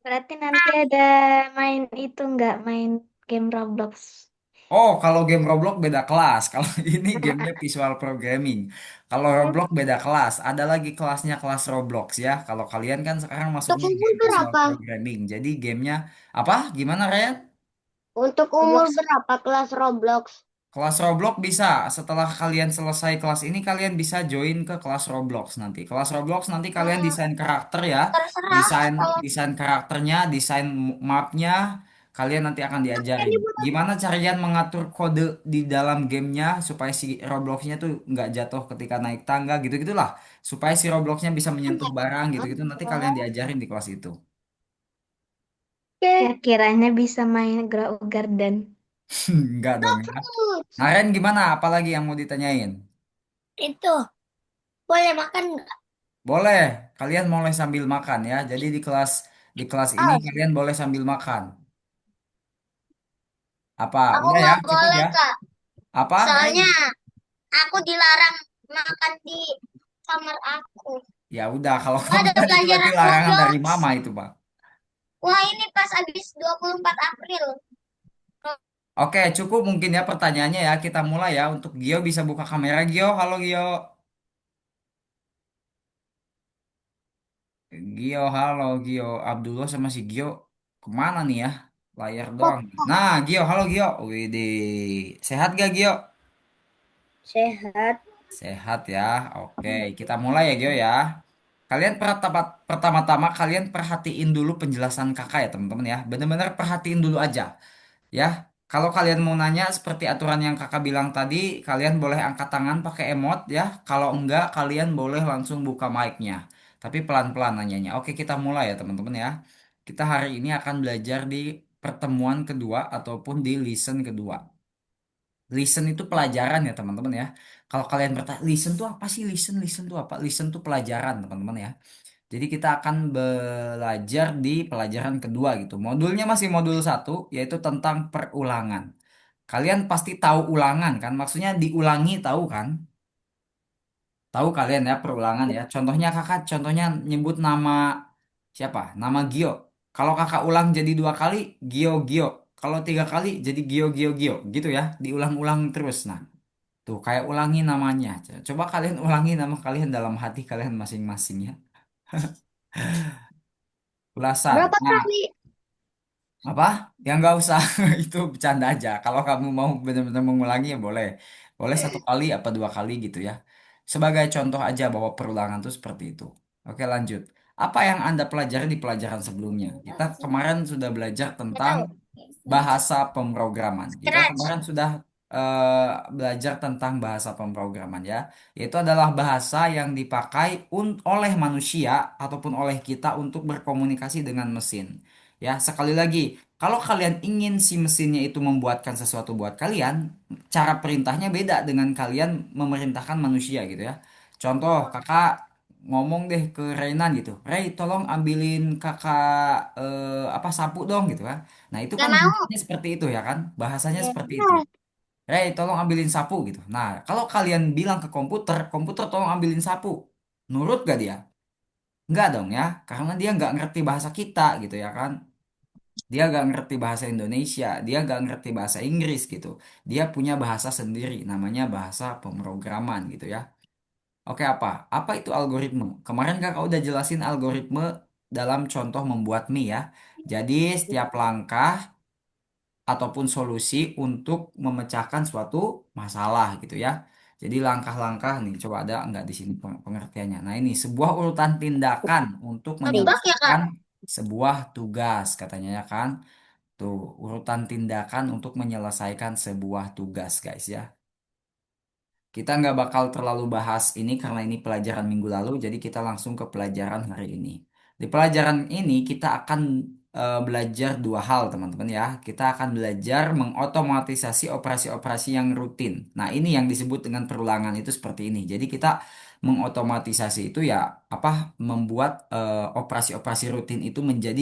Berarti nanti ada main itu nggak main game Roblox? Oh, kalau game Roblox beda kelas. Kalau ini gamenya visual programming. Kalau Roblox beda kelas. Ada lagi kelasnya kelas Roblox ya. Kalau kalian kan sekarang Untuk masuknya umur game visual berapa? programming. Jadi gamenya apa? Gimana Ryan? Untuk umur Roblox. berapa kelas Roblox? Kelas Roblox bisa. Setelah kalian selesai kelas ini, kalian bisa join ke kelas Roblox nanti. Kelas Roblox nanti kalian Hmm, desain karakter ya. terserah. Desain Kalau desain karakternya, desain mapnya. Kalian nanti akan diajarin ini buat apa? gimana caranya mengatur kode di dalam gamenya supaya si Robloxnya tuh nggak jatuh ketika naik tangga gitu-gitulah. Supaya si Robloxnya bisa menyentuh barang gitu-gitu. Nanti kalian Oh, diajarin di kelas itu. oke. Kiranya bisa main Grow Garden. Nggak dong ya. Terus, Nah, Ren gimana? Apalagi yang mau ditanyain? itu boleh makan nggak? Boleh, kalian mulai sambil makan ya. Jadi di kelas ini Oh, kalian boleh sambil makan. Apa? aku Udah ya, nggak cukup boleh ya. kak. Apa? Ren? Soalnya aku dilarang makan di kamar aku. Ya udah, kalau Nggak kamu ada kan itu berarti pelajaran larangan Roblox. dari mama itu, Pak. Wah ini pas habis 24 April. Oke, cukup mungkin ya pertanyaannya ya. Kita mulai ya. Untuk Gio bisa buka kamera Gio. Halo Gio. Gio, halo Gio. Abdullah sama si Gio kemana nih ya? Layar doang. Nah, Gio, halo Gio. Widih. Sehat gak Gio? Sehat. Sehat ya. Oke, kita mulai ya Gio ya. Kalian pertama-tama kalian perhatiin dulu penjelasan kakak ya teman-teman ya. Bener-bener perhatiin dulu aja ya. Kalau kalian mau nanya seperti aturan yang kakak bilang tadi, kalian boleh angkat tangan pakai emot ya. Kalau enggak, kalian boleh langsung buka mic-nya. Tapi pelan-pelan nanyanya. Oke, kita mulai ya teman-teman ya. Kita hari ini akan belajar di pertemuan kedua ataupun di listen kedua. Listen itu pelajaran ya teman-teman ya. Kalau kalian bertanya, listen tuh apa sih? Listen, listen tuh apa? Listen tuh pelajaran teman-teman ya. Jadi kita akan belajar di pelajaran kedua gitu. Modulnya masih modul satu, yaitu tentang perulangan. Kalian pasti tahu ulangan kan? Maksudnya diulangi tahu kan? Tahu kalian ya perulangan ya. Contohnya kakak, contohnya nyebut nama siapa? Nama Gio. Kalau kakak ulang jadi dua kali, Gio Gio. Kalau tiga kali jadi Gio Gio Gio. Gitu ya. Diulang-ulang terus. Nah, tuh kayak ulangi namanya. Coba kalian ulangi nama kalian dalam hati kalian masing-masing ya. Ulasan. Berapa Nah, kali? apa? Ya nggak usah, itu bercanda aja. Kalau kamu mau benar-benar mengulangi ya boleh. Boleh satu kali apa dua kali gitu ya. Sebagai contoh aja bahwa perulangan itu seperti itu. Oke lanjut. Apa yang Anda pelajari di pelajaran sebelumnya? Kita kemarin sudah belajar Nggak tentang tahu. bahasa pemrograman. Kita Scratch. kemarin sudah belajar tentang bahasa pemrograman ya, yaitu adalah bahasa yang dipakai oleh manusia ataupun oleh kita untuk berkomunikasi dengan mesin. Ya, sekali lagi, kalau kalian ingin si mesinnya itu membuatkan sesuatu buat kalian, cara perintahnya beda dengan kalian memerintahkan manusia gitu ya. Contoh, kakak ngomong deh ke Reynan gitu, Rey tolong ambilin kakak apa sapu dong gitu kan. Nah, itu Nggak kan mau. bahasanya seperti itu ya kan? Bahasanya Ya. seperti itu. Hei, tolong ambilin sapu gitu. Nah, kalau kalian bilang ke komputer, komputer tolong ambilin sapu. Nurut gak dia? Enggak dong ya, karena dia nggak ngerti bahasa kita gitu ya kan. Dia nggak ngerti bahasa Indonesia, dia nggak ngerti bahasa Inggris gitu. Dia punya bahasa sendiri, namanya bahasa pemrograman gitu ya. Oke apa? Apa itu algoritma? Kemarin kakak udah jelasin algoritma dalam contoh membuat mie ya. Jadi setiap langkah ataupun solusi untuk memecahkan suatu masalah gitu ya. Jadi langkah-langkah nih, coba ada nggak di sini pengertiannya? Nah ini sebuah urutan tindakan untuk Nebak ya menyelesaikan kak? sebuah tugas katanya ya kan. Tuh urutan tindakan untuk menyelesaikan sebuah tugas guys ya. Kita nggak bakal terlalu bahas ini karena ini pelajaran minggu lalu, jadi kita langsung ke pelajaran hari ini. Di pelajaran ini kita akan belajar dua hal, teman-teman ya. Kita akan belajar mengotomatisasi operasi-operasi yang rutin. Nah, ini yang disebut dengan perulangan itu seperti ini. Jadi kita mengotomatisasi itu ya apa membuat operasi-operasi rutin itu menjadi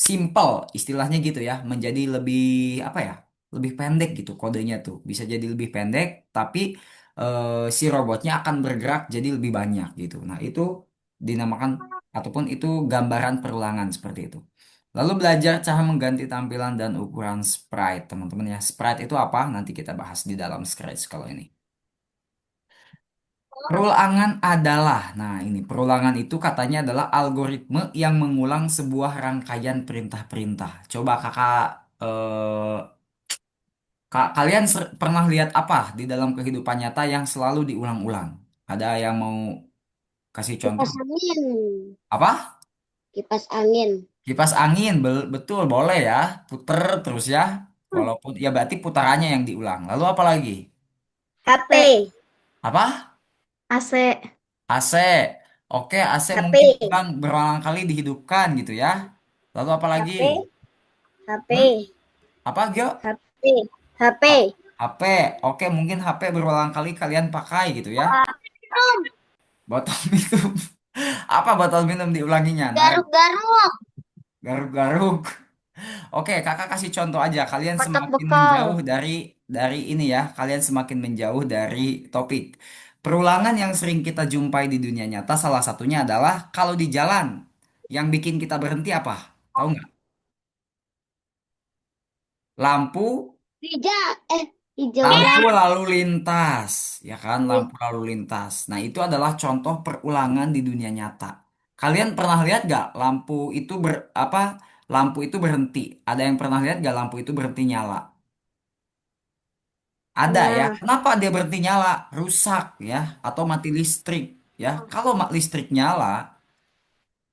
simple, istilahnya gitu ya, menjadi lebih apa ya? Lebih pendek gitu kodenya tuh. Bisa jadi lebih pendek, tapi si robotnya akan bergerak jadi lebih banyak gitu. Nah, itu dinamakan ataupun itu gambaran perulangan seperti itu. Lalu belajar cara mengganti tampilan dan ukuran sprite, teman-teman ya. Sprite itu apa? Nanti kita bahas di dalam Scratch kalau ini. Perulangan adalah, nah ini perulangan itu katanya adalah algoritme yang mengulang sebuah rangkaian perintah-perintah. Coba kakak, eh, kalian pernah lihat apa di dalam kehidupan nyata yang selalu diulang-ulang? Ada yang mau kasih contoh? Kipas angin. Apa? Kipas angin. Kipas angin, betul, boleh ya. Puter terus ya. Walaupun, ya berarti putarannya yang diulang. Lalu apa lagi? HP. Apa? AC. AC. Oke, AC mungkin HP. berulang kali dihidupkan gitu ya. Lalu apa lagi? HP. Hmm? HP. Apa, Gio? HP. Oh, HP. HP. Oke, mungkin HP berulang kali kalian pakai gitu ya. Minum. Botol minum. Apa botol minum diulanginya? Nah, Garuk-garuk. garuk-garuk. Oke, kakak kasih contoh aja. Kalian Kotak semakin bekal. menjauh dari ini ya. Kalian semakin menjauh dari topik. Perulangan yang sering kita jumpai di dunia nyata salah satunya adalah kalau di jalan. Yang bikin kita berhenti apa? Tahu nggak? Lampu, Hijau. Hijau lampu dan lalu lintas, ya kan? kuning. Lampu lalu lintas. Nah, itu adalah contoh perulangan di dunia nyata. Kalian pernah lihat nggak lampu itu apa? Lampu itu berhenti. Ada yang pernah lihat nggak lampu itu berhenti nyala? Ada ya. Nah, Kenapa dia berhenti nyala? Rusak ya, atau mati listrik ya. Kalau listrik nyala,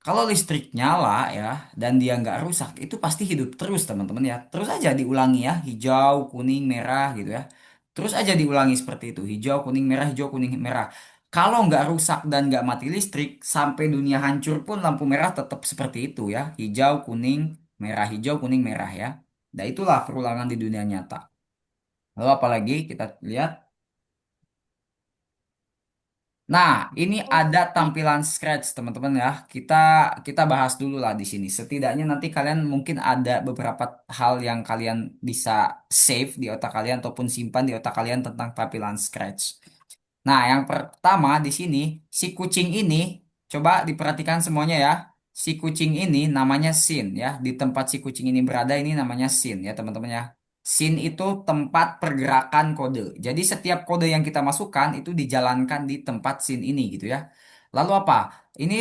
kalau listrik nyala ya, dan dia nggak rusak, itu pasti hidup terus teman-teman ya. Terus aja diulangi ya, hijau, kuning, merah gitu ya. Terus aja diulangi seperti itu, hijau, kuning, merah, hijau, kuning, merah. Kalau nggak rusak dan nggak mati listrik, sampai dunia hancur pun lampu merah tetap seperti itu ya. Hijau, kuning, merah, hijau, kuning, merah ya. Nah itulah perulangan di dunia nyata. Lalu apalagi kita lihat. Nah, ini ada tampilan Scratch, teman-teman ya. Kita kita bahas dulu lah di sini. Setidaknya nanti kalian mungkin ada beberapa hal yang kalian bisa save di otak kalian ataupun simpan di otak kalian tentang tampilan Scratch. Nah, yang pertama di sini, si kucing ini, coba diperhatikan semuanya ya. Si kucing ini namanya Sin ya. Di tempat si kucing ini berada ini namanya Sin ya teman-teman ya. Sin itu tempat pergerakan kode. Jadi setiap kode yang kita masukkan itu dijalankan di tempat Sin ini gitu ya. Lalu apa? Ini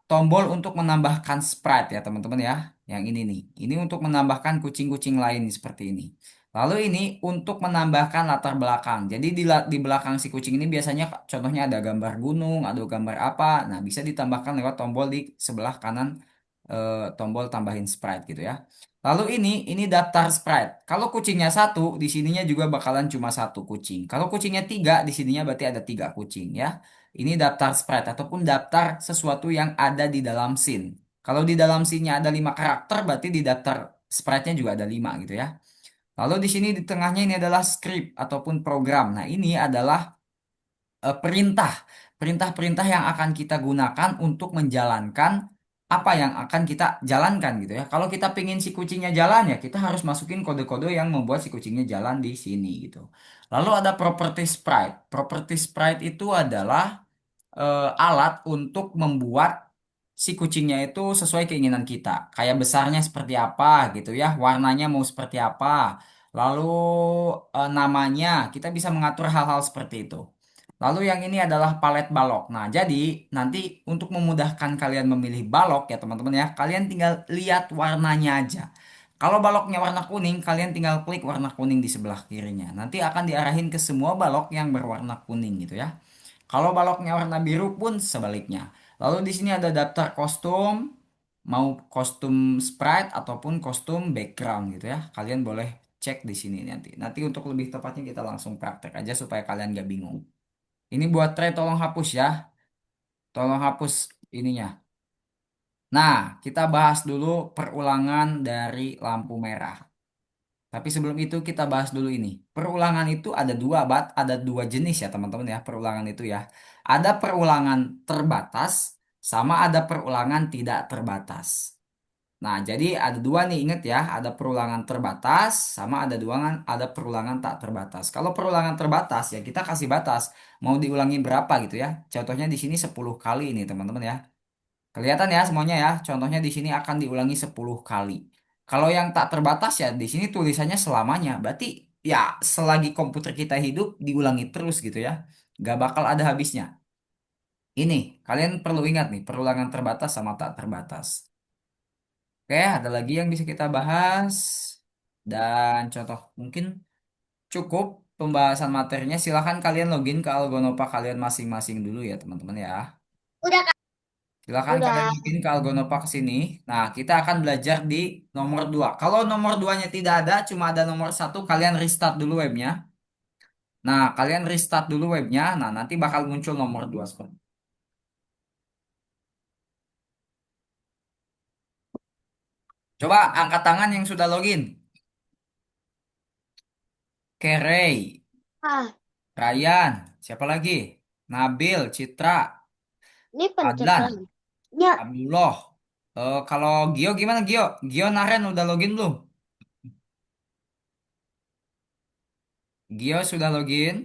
tombol untuk menambahkan sprite ya teman-teman ya. Yang ini nih. Ini untuk menambahkan kucing-kucing lain seperti ini. Lalu ini untuk menambahkan latar belakang. Jadi di belakang si kucing ini biasanya contohnya ada gambar gunung, ada gambar apa. Nah, bisa ditambahkan lewat tombol di sebelah kanan, tombol tambahin sprite gitu ya. Lalu ini daftar sprite. Kalau kucingnya satu, di sininya juga bakalan cuma satu kucing. Kalau kucingnya tiga, di sininya berarti ada tiga kucing ya. Ini daftar sprite ataupun daftar sesuatu yang ada di dalam scene. Kalau di dalam scene-nya ada 5 karakter, berarti di daftar sprite-nya juga ada 5 gitu ya. Lalu di sini di tengahnya ini adalah script ataupun program. Nah, ini adalah perintah. Perintah-perintah yang akan kita gunakan untuk menjalankan apa yang akan kita jalankan gitu ya. Kalau kita pengen si kucingnya jalan ya, kita harus masukin kode-kode yang membuat si kucingnya jalan di sini gitu. Lalu ada property sprite. Property sprite itu adalah alat untuk membuat si kucingnya itu sesuai keinginan kita. Kayak besarnya seperti apa gitu ya, warnanya mau seperti apa. Lalu namanya, kita bisa mengatur hal-hal seperti itu. Lalu yang ini adalah palet balok. Nah, jadi nanti untuk memudahkan kalian memilih balok ya teman-teman ya, kalian tinggal lihat warnanya aja. Kalau baloknya warna kuning, kalian tinggal klik warna kuning di sebelah kirinya. Nanti akan diarahin ke semua balok yang berwarna kuning gitu ya. Kalau baloknya warna biru pun sebaliknya. Lalu di sini ada daftar kostum, mau kostum sprite ataupun kostum background gitu ya. Kalian boleh cek di sini nanti. Nanti untuk lebih tepatnya kita langsung praktek aja supaya kalian gak bingung. Ini buat Trey tolong hapus ya. Tolong hapus ininya. Nah, kita bahas dulu perulangan dari lampu merah. Tapi sebelum itu kita bahas dulu ini. Perulangan itu ada dua, ada dua jenis ya teman-teman ya perulangan itu ya. Ada perulangan terbatas sama ada perulangan tidak terbatas. Nah, jadi ada dua nih ingat ya, ada perulangan terbatas sama ada perulangan tak terbatas. Kalau perulangan terbatas ya kita kasih batas mau diulangi berapa gitu ya. Contohnya di sini 10 kali ini teman-teman ya. Kelihatan ya semuanya ya. Contohnya di sini akan diulangi 10 kali. Kalau yang tak terbatas ya di sini tulisannya selamanya. Berarti ya selagi komputer kita hidup diulangi terus gitu ya. Gak bakal ada habisnya. Ini kalian perlu ingat nih perulangan terbatas sama tak terbatas. Oke, ada lagi yang bisa kita bahas. Dan contoh mungkin cukup pembahasan materinya. Silahkan kalian login ke Algonopa kalian masing-masing dulu ya teman-teman ya. Udah Kak. Silakan kalian Udah. login ke Algonopa ke sini. Nah, kita akan belajar di nomor 2. Kalau nomor 2-nya tidak ada, cuma ada nomor 1, kalian restart dulu webnya. Nah, kalian restart dulu webnya. Nah, nanti bakal muncul nomor 2 seperti. Coba angkat tangan yang sudah login. Kerey, Ah, Ryan, siapa lagi? Nabil, Citra, ini pencet Adlan, lagi. Ya, Abdullah. Kalau Gio gimana Gio? Gio Naren udah login belum? Gio sudah login?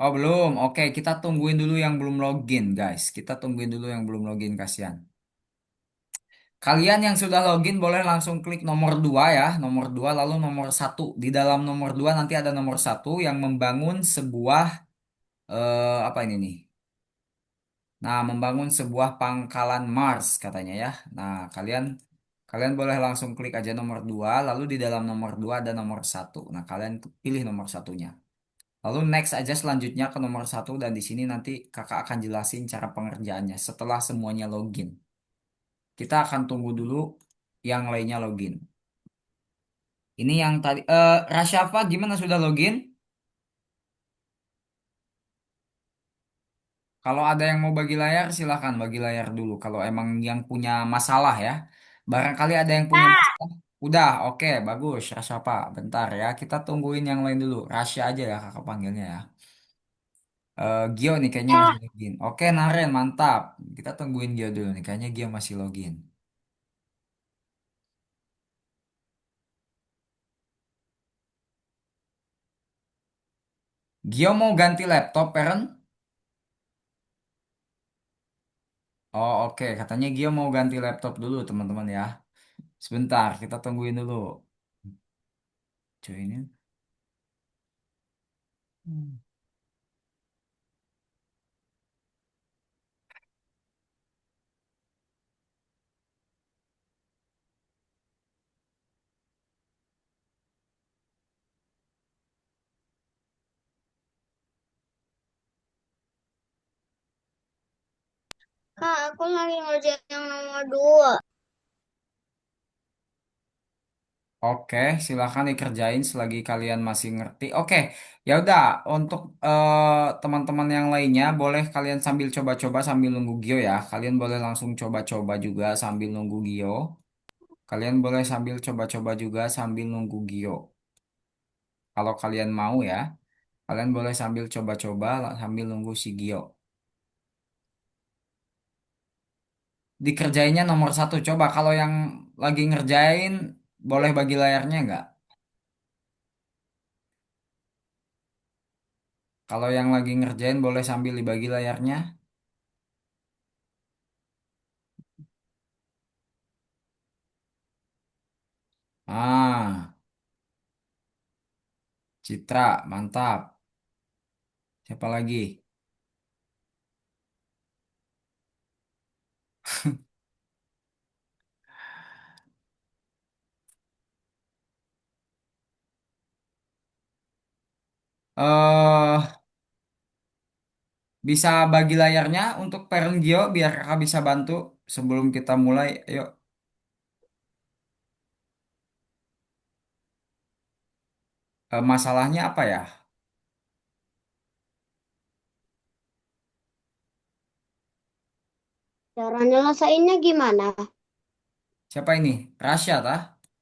Oh belum. Oke, kita tungguin dulu yang belum login, guys. Kita tungguin dulu yang belum login, kasihan. Kalian yang sudah login boleh langsung klik nomor 2 ya, nomor 2 lalu nomor 1. Di dalam nomor 2 nanti ada nomor 1 yang membangun sebuah apa ini nih? Nah, membangun sebuah pangkalan Mars katanya ya. Nah, kalian kalian boleh langsung klik aja nomor 2 lalu di dalam nomor 2 ada nomor 1. Nah, kalian pilih nomor satunya. Lalu next aja selanjutnya ke nomor 1 dan di sini nanti kakak akan jelasin cara pengerjaannya setelah semuanya login. Kita akan tunggu dulu yang lainnya login. Ini yang tadi, Rasyafa gimana sudah login? Kalau ada yang mau bagi layar silahkan bagi layar dulu. Kalau emang yang punya masalah ya. Barangkali ada yang punya masalah. Udah, oke, bagus. Rasyafa, bentar ya. Kita tungguin yang lain dulu. Rasya aja ya kakak panggilnya ya. Gio nih kayaknya ya. masih login. Oke, Naren, mantap. Kita tungguin Gio dulu nih. Kayaknya Gio masih login. Gio mau ganti laptop, parent? Oh, oke. Katanya Gio mau ganti laptop dulu, teman-teman ya. Sebentar, kita tungguin dulu. Cuy ini. Hmm. Kak, aku lagi ngerjain yang nomor 2. Oke, silahkan dikerjain selagi kalian masih ngerti. Oke, ya udah. Untuk teman-teman yang lainnya, boleh kalian sambil coba-coba sambil nunggu Gio ya. Kalian boleh langsung coba-coba juga sambil nunggu Gio. Kalian boleh sambil coba-coba juga sambil nunggu Gio. Kalau kalian mau ya, kalian boleh sambil coba-coba sambil nunggu si Gio. Dikerjainnya nomor 1. Coba kalau yang lagi ngerjain, boleh bagi layarnya nggak? Kalau yang lagi ngerjain, boleh sambil dibagi layarnya. Ah, Citra, mantap. Siapa lagi? eh Bisa bagi layarnya untuk parent Gio biar kakak bisa bantu sebelum kita mulai. Ayo, masalahnya apa ya? Cara nyelesainnya gimana? Siapa ini? Rasya tah?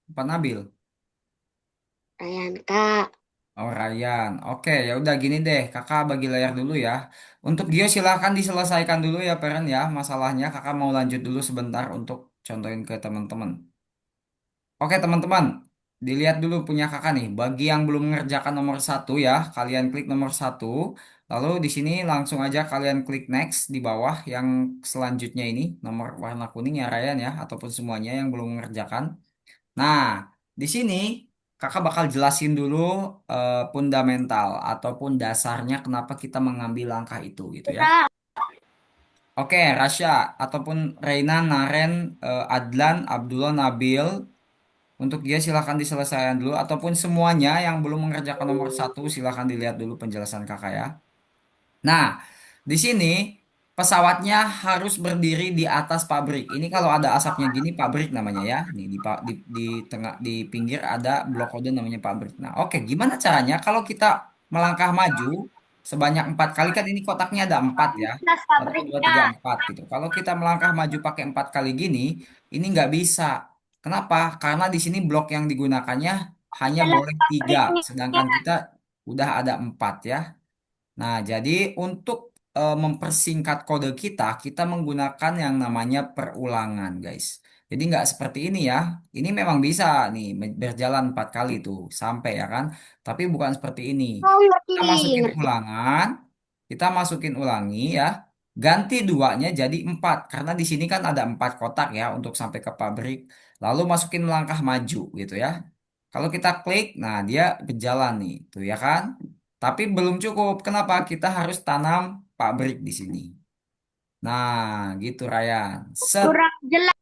Apa Nabil? Ryan, Kak. Oh Ryan. Oke, ya udah gini deh. Kakak bagi layar dulu ya. Untuk Gio silahkan diselesaikan dulu ya parent ya masalahnya. Kakak mau lanjut dulu sebentar untuk contohin ke teman-teman. Oke teman-teman. Dilihat dulu punya kakak nih. Bagi yang belum mengerjakan nomor satu ya, kalian klik nomor satu. Lalu di sini langsung aja kalian klik next di bawah yang selanjutnya ini nomor warna kuning ya Ryan ya, ataupun semuanya yang belum mengerjakan. Nah, di sini kakak bakal jelasin dulu fundamental ataupun dasarnya kenapa kita mengambil langkah itu gitu ya. Kak, Oke, Rasya ataupun Reina, Naren, Adlan, Abdullah, Nabil. Untuk dia silahkan diselesaikan dulu ataupun semuanya yang belum mengerjakan nomor satu silahkan dilihat dulu penjelasan kakak ya. Nah, di sini pesawatnya harus berdiri di atas pabrik. Ini kalau ada asapnya gini pabrik namanya ya. Nih di tengah di pinggir ada blok kode namanya pabrik. Nah, oke, gimana caranya kalau kita melangkah maju sebanyak 4 kali kan ini kotaknya ada 4 ya. Jelas Satu, dua, tiga, pabriknya. empat gitu. Kalau kita melangkah maju pakai 4 kali gini, ini nggak bisa. Kenapa? Karena di sini blok yang digunakannya hanya Jelas boleh 3, pabriknya. sedangkan kita udah ada 4 ya. Nah, jadi untuk mempersingkat kode kita, kita menggunakan yang namanya perulangan, guys. Jadi nggak seperti ini ya. Ini memang bisa nih berjalan 4 kali tuh sampai ya kan. Tapi bukan seperti ini. oh ngerti, Kita masukin ngerti. ulangan, kita masukin ulangi ya. Ganti duanya jadi 4 karena di sini kan ada 4 kotak ya untuk sampai ke pabrik. Lalu masukin melangkah maju gitu ya. Kalau kita klik, nah dia berjalan nih, tuh ya kan? Tapi belum cukup. Kenapa? Kita harus tanam pabrik di sini. Nah, gitu Ryan. Set. Kurang jelas,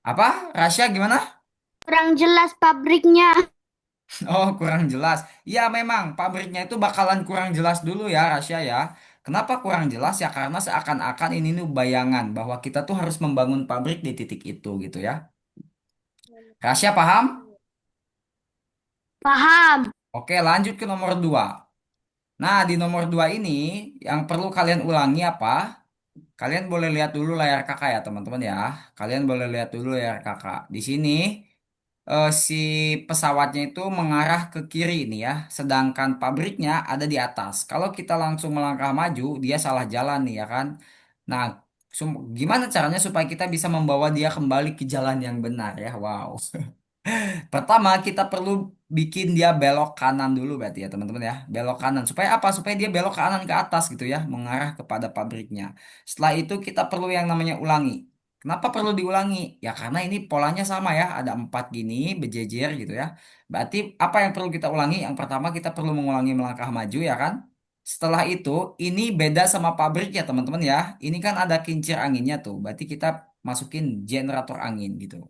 Apa? Rasya gimana? kurang jelas pabriknya. Oh, kurang jelas. Ya, memang pabriknya itu bakalan kurang jelas dulu ya, Rasya ya. Kenapa kurang jelas? Ya karena seakan-akan ini nih bayangan bahwa kita tuh harus membangun pabrik di titik itu gitu ya. Rasya paham? Paham. Oke, lanjut ke nomor 2. Nah, di nomor 2 ini yang perlu kalian ulangi apa? Kalian boleh lihat dulu layar kakak ya teman-teman ya. Kalian boleh lihat dulu layar kakak. Di sini si pesawatnya itu mengarah ke kiri nih ya. Sedangkan pabriknya ada di atas. Kalau kita langsung melangkah maju, dia salah jalan nih ya kan. Nah, gimana caranya supaya kita bisa membawa dia kembali ke jalan yang benar ya? Wow. Pertama, kita perlu bikin dia belok kanan dulu berarti ya teman-teman ya. Belok kanan. Supaya apa? Supaya dia belok kanan ke atas gitu ya. Mengarah kepada pabriknya. Setelah itu kita perlu yang namanya ulangi. Kenapa perlu diulangi? Ya karena ini polanya sama ya. Ada 4 gini berjejer gitu ya. Berarti apa yang perlu kita ulangi? Yang pertama kita perlu mengulangi melangkah maju ya kan. Setelah itu ini beda sama pabrik ya teman-teman ya. Ini kan ada kincir anginnya tuh. Berarti kita masukin generator angin gitu.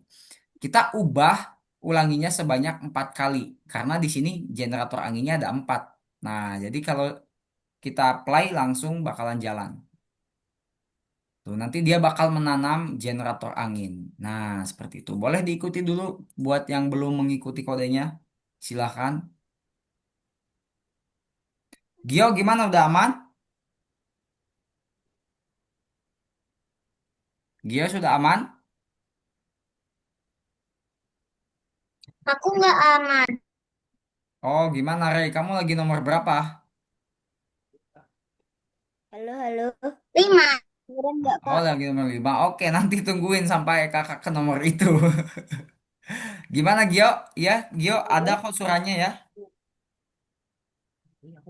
Kita ubah ulanginya sebanyak 4 kali karena di sini generator anginnya ada 4. Nah, jadi kalau kita play langsung bakalan jalan. Tuh, nanti dia bakal menanam generator angin. Nah, seperti itu. Boleh diikuti dulu buat yang belum mengikuti kodenya. Silahkan. Gio, gimana? Udah aman? Gio sudah aman? Aku nggak aman. Oh, gimana, Rey? Kamu lagi nomor berapa? Halo, halo. 5. Keren nggak, Oh, Kak? lagi nomor 5. Oke, nanti tungguin sampai kakak ke nomor itu. Gimana, Gio? Ya, Gio, ada kok suaranya ya. Kak,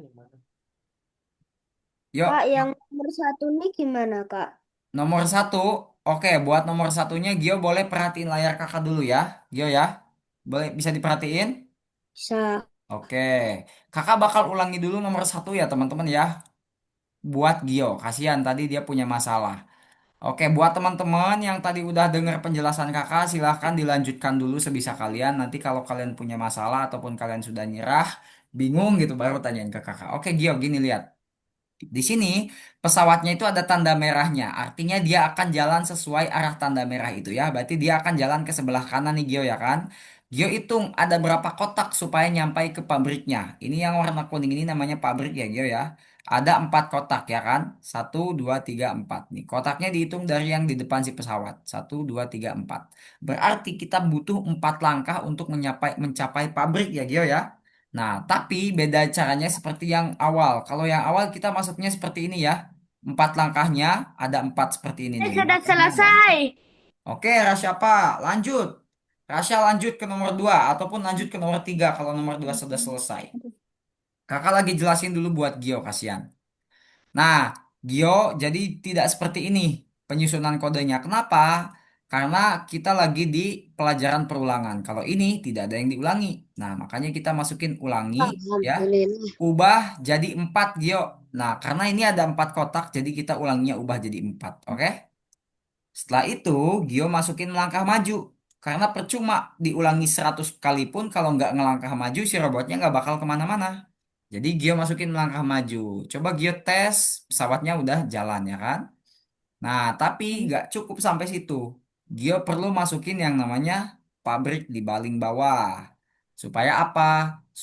Yuk, yang nomor satu nih gimana, Kak? nomor satu. Oke, buat nomor satunya Gio boleh perhatiin layar kakak dulu ya. Gio ya. Boleh bisa diperhatiin? Bisa. Oke. Kakak bakal ulangi dulu nomor satu ya teman-teman ya. Buat Gio. Kasihan tadi dia punya masalah. Oke, buat teman-teman yang tadi udah dengar penjelasan kakak, silahkan dilanjutkan dulu sebisa kalian. Nanti kalau kalian punya masalah ataupun kalian sudah nyerah, bingung gitu, baru tanyain ke kakak. Oke, Gio, gini lihat. Di sini pesawatnya itu ada tanda merahnya, artinya dia akan jalan sesuai arah tanda merah itu ya. Berarti dia akan jalan ke sebelah kanan nih Gio ya kan. Gio hitung ada berapa kotak supaya nyampai ke pabriknya. Ini yang warna kuning ini namanya pabrik ya Gio ya. Ada 4 kotak ya kan. Satu, dua, tiga, empat. Nih kotaknya dihitung dari yang di depan si pesawat. Satu, dua, tiga, empat. Berarti kita butuh 4 langkah untuk mencapai pabrik ya Gio ya. Nah, tapi beda caranya seperti yang awal. Kalau yang awal kita masuknya seperti ini ya. 4 langkahnya ada 4 seperti ini nih. Sudah Langkahnya ada selesai. 4. Oke, Rasyapa, lanjut. Rasya lanjut ke nomor 2 ataupun lanjut ke nomor 3 kalau nomor 2 sudah selesai. Kakak lagi jelasin dulu buat Gio, kasihan. Nah, Gio, jadi tidak seperti ini penyusunan kodenya. Kenapa? Karena kita lagi di pelajaran perulangan. Kalau ini tidak ada yang diulangi. Nah, makanya kita masukin ulangi, ya. Alhamdulillah. Ubah jadi 4, Gio. Nah, karena ini ada 4 kotak, jadi kita ulanginya ubah jadi 4. Oke? Setelah itu, Gio masukin melangkah maju. Karena percuma diulangi 100 kali pun kalau nggak ngelangkah maju, si robotnya nggak bakal kemana-mana. Jadi Gio masukin melangkah maju. Coba Gio tes, pesawatnya udah jalan ya kan? Nah, tapi nggak cukup sampai situ. Gio perlu masukin yang namanya pabrik di baling bawah. Supaya apa?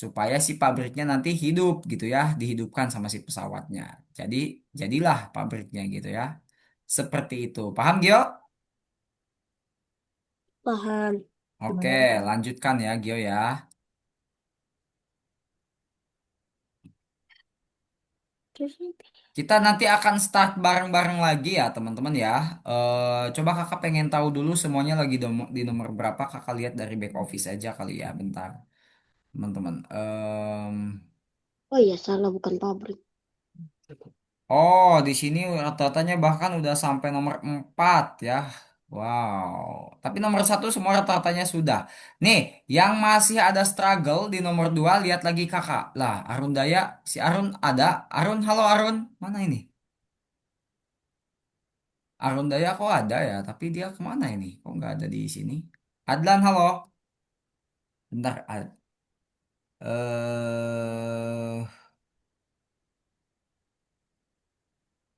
Supaya si pabriknya nanti hidup gitu ya, dihidupkan sama si pesawatnya. Jadi, jadilah pabriknya gitu ya. Seperti itu. Paham Gio? Paham. Oke, lanjutkan ya Gio ya. Terus Kita nanti akan start bareng-bareng lagi ya teman-teman ya. Coba kakak pengen tahu dulu semuanya lagi di nomor berapa. Kakak lihat dari back office aja kali ya, bentar teman-teman. oh iya salah bukan pabrik. Oh, di sini rata-ratanya bahkan udah sampai nomor 4 ya. Wow. Tapi nomor 1 semua rata-ratanya sudah. Nih, yang masih ada struggle di nomor 2 lihat lagi kakak. Lah, Arun Daya, si Arun ada. Arun, halo Arun. Mana ini? Arun Daya kok ada ya, tapi dia kemana ini? Kok nggak ada di sini? Adlan, halo. Bentar. Eh,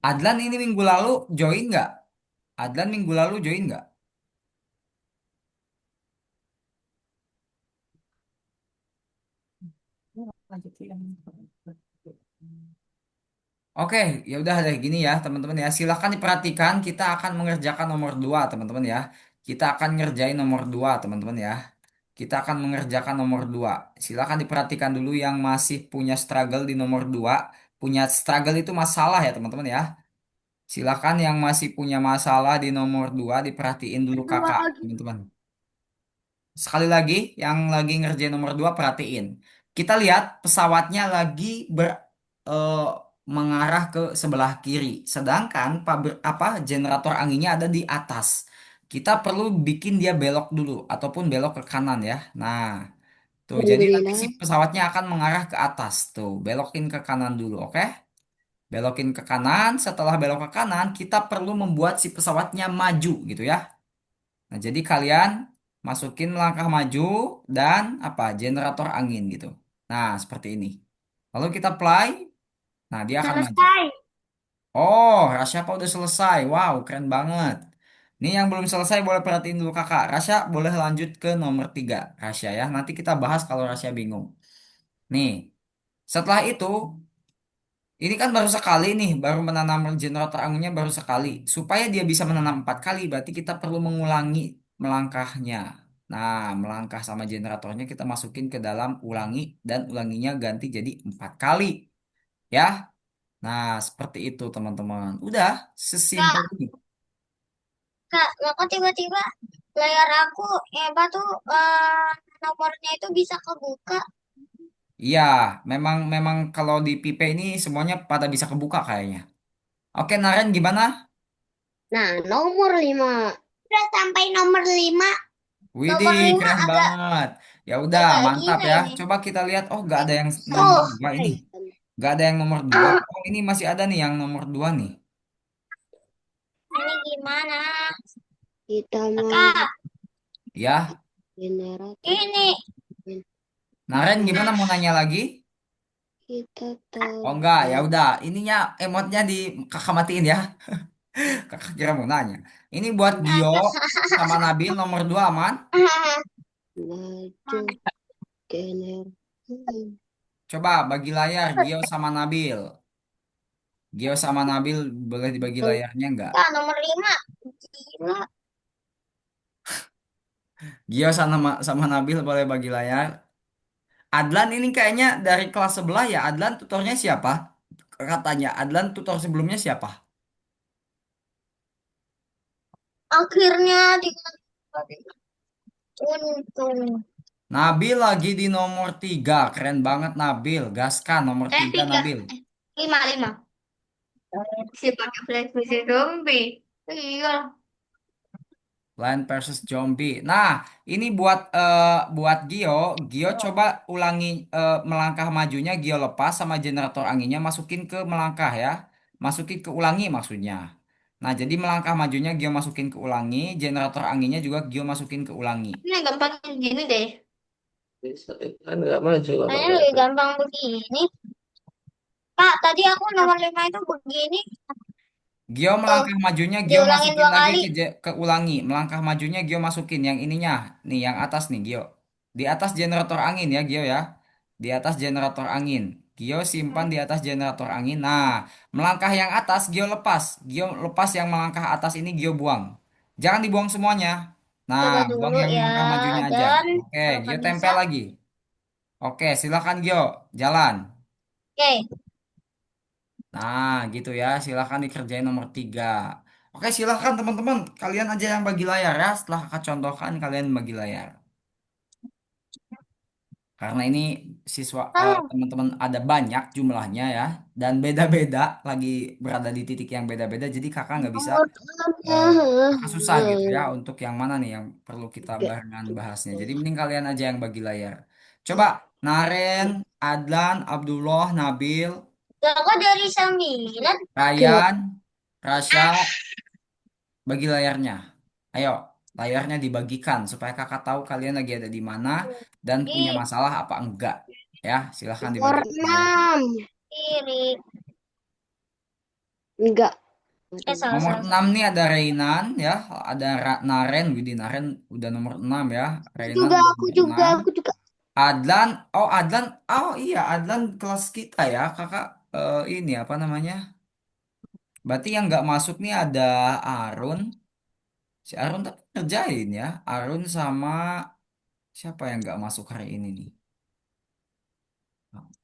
Adlan ini minggu lalu join nggak? Adlan minggu lalu join nggak? Oke, ya udah deh gini ya teman-teman ya. Silahkan diperhatikan, kita akan mengerjakan nomor 2 teman-teman ya. Kita akan ngerjain nomor 2 teman-teman ya. Kita akan mengerjakan nomor 2. Silahkan diperhatikan dulu yang masih punya struggle di nomor 2. Punya struggle itu masalah ya teman-teman ya. Silakan yang masih punya masalah di nomor 2 diperhatiin dulu Dua kakak, lagi. teman-teman. Sekali lagi, yang lagi ngerjain nomor 2 perhatiin. Kita lihat pesawatnya lagi eh, mengarah ke sebelah kiri. Sedangkan generator anginnya ada di atas. Kita perlu bikin dia belok dulu ataupun belok ke kanan ya. Nah, tuh jadi nanti si Alhamdulillah. pesawatnya akan mengarah ke atas. Tuh, belokin ke kanan dulu, oke? Belokin ke kanan, setelah belok ke kanan, kita perlu membuat si pesawatnya maju gitu ya. Nah, jadi kalian masukin langkah maju dan generator angin gitu. Nah, seperti ini. Lalu kita play, nah dia akan maju. Selesai. Oh, Rasya apa udah selesai? Wow, keren banget. Ini yang belum selesai boleh perhatiin dulu kakak. Rasya boleh lanjut ke nomor 3. Rasya ya, nanti kita bahas kalau Rasya bingung. Nih, setelah itu ini kan baru sekali nih, baru menanam generator anginnya baru sekali. Supaya dia bisa menanam 4 kali, berarti kita perlu mengulangi melangkahnya. Nah, melangkah sama generatornya kita masukin ke dalam ulangi dan ulanginya ganti jadi 4 kali. Ya, nah seperti itu teman-teman. Udah, sesimpel Kak, ini. Kak, lah kok tiba-tiba layar aku tuh nomornya itu bisa kebuka. Iya, memang kalau di Pipe ini semuanya pada bisa kebuka kayaknya. Oke, Naren gimana? Nah, nomor 5. Udah sampai nomor 5. Widih, Nomor 5 keren agak banget. Ya udah, agak mantap gini ya. ini. Coba kita lihat. Oh, nggak ada yang nomor Tuh, 2 ini. Hai. Nggak ada yang nomor 2. Oh, ini masih ada nih yang nomor 2 nih. ini gimana? Kita mau Kak, Ya, generator. ini Naren gimana mau nanya lagi? Kita Oh, enggak. Ya terbang. udah, ininya emotnya di kakak matiin ya. Kakak kira mau nanya. Ini buat Gio sama Nabil nomor 2 aman. Maju generator. Coba bagi layar Gio sama Nabil. Gio sama Nabil boleh dibagi layarnya enggak? Kak, nomor 5. Gila. Gio sama Nabil boleh bagi layar. Adlan ini kayaknya dari kelas sebelah ya. Adlan tutornya siapa? Katanya Adlan tutor sebelumnya siapa? Akhirnya di Untung. Nabil lagi di nomor 3. Keren banget Nabil. Gaskan nomor 3 tiga. Nabil. Lima, lima. Si pakai flash mesin zombie. Iya. Plant versus Zombie. Nah, ini buat Gio. Gio coba ulangi melangkah majunya. Gio lepas sama generator anginnya masukin ke melangkah ya. Masukin ke ulangi maksudnya. Nah, jadi melangkah majunya Gio masukin ke ulangi. Generator anginnya juga Gio masukin ke ulangi. Ini gampang gini deh. Bisa, kan nggak maju kalau Kayaknya nggak lebih ada. gampang begini. Kak, tadi aku nomor 5 itu begini. Gio Tuh, melangkah majunya, Gio diulangin masukin dua lagi kali. ke ulangi. Melangkah majunya Gio masukin yang ininya. Nih, yang atas nih, Gio. Di atas generator angin ya, Gio ya. Di atas generator angin. Gio simpan di atas generator angin. Nah, melangkah yang atas, Gio lepas. Gio lepas yang melangkah atas ini, Gio buang. Jangan dibuang semuanya. Nah, Coba buang dulu yang ya. melangkah majunya aja. Dan Oke, kalau Gio nggak bisa. tempel lagi. Oke, silakan Gio. Jalan. Oke. Nah, gitu ya. Silahkan dikerjain nomor 3. Oke, silahkan teman-teman. Kalian aja yang bagi layar ya. Setelah kakak contohkan, kalian bagi layar. Karena ini siswa Ah, teman-teman ada banyak jumlahnya ya. Dan beda-beda. Lagi berada di titik yang beda-beda. Jadi kakak nggak bisa, Nomor eh, kakak susah gitu ya. enam. Untuk yang mana nih yang perlu kita Tiga. barengan bahasnya. Jadi mending kalian aja yang bagi layar. Coba, Naren, Adlan, Abdullah, Nabil, kok dari 9? Tiga. Ryan, Rasya, bagi layarnya. Ayo, layarnya dibagikan supaya kakak tahu kalian lagi ada di mana dan punya Di masalah apa enggak. Ya, silahkan Nomor dibagi layar. enam. kiri. Enggak. Salah, Nomor salah, 6 salah. nih ada Reinan ya, ada Naren, Widi Naren udah nomor 6 ya. Reinan Juga, udah aku nomor juga, 6. aku juga. Adlan, oh iya Adlan kelas kita ya. Kakak ini apa namanya? Berarti yang nggak masuk nih ada Arun. Si Arun tapi ngerjain ya. Arun sama siapa yang nggak masuk hari ini nih?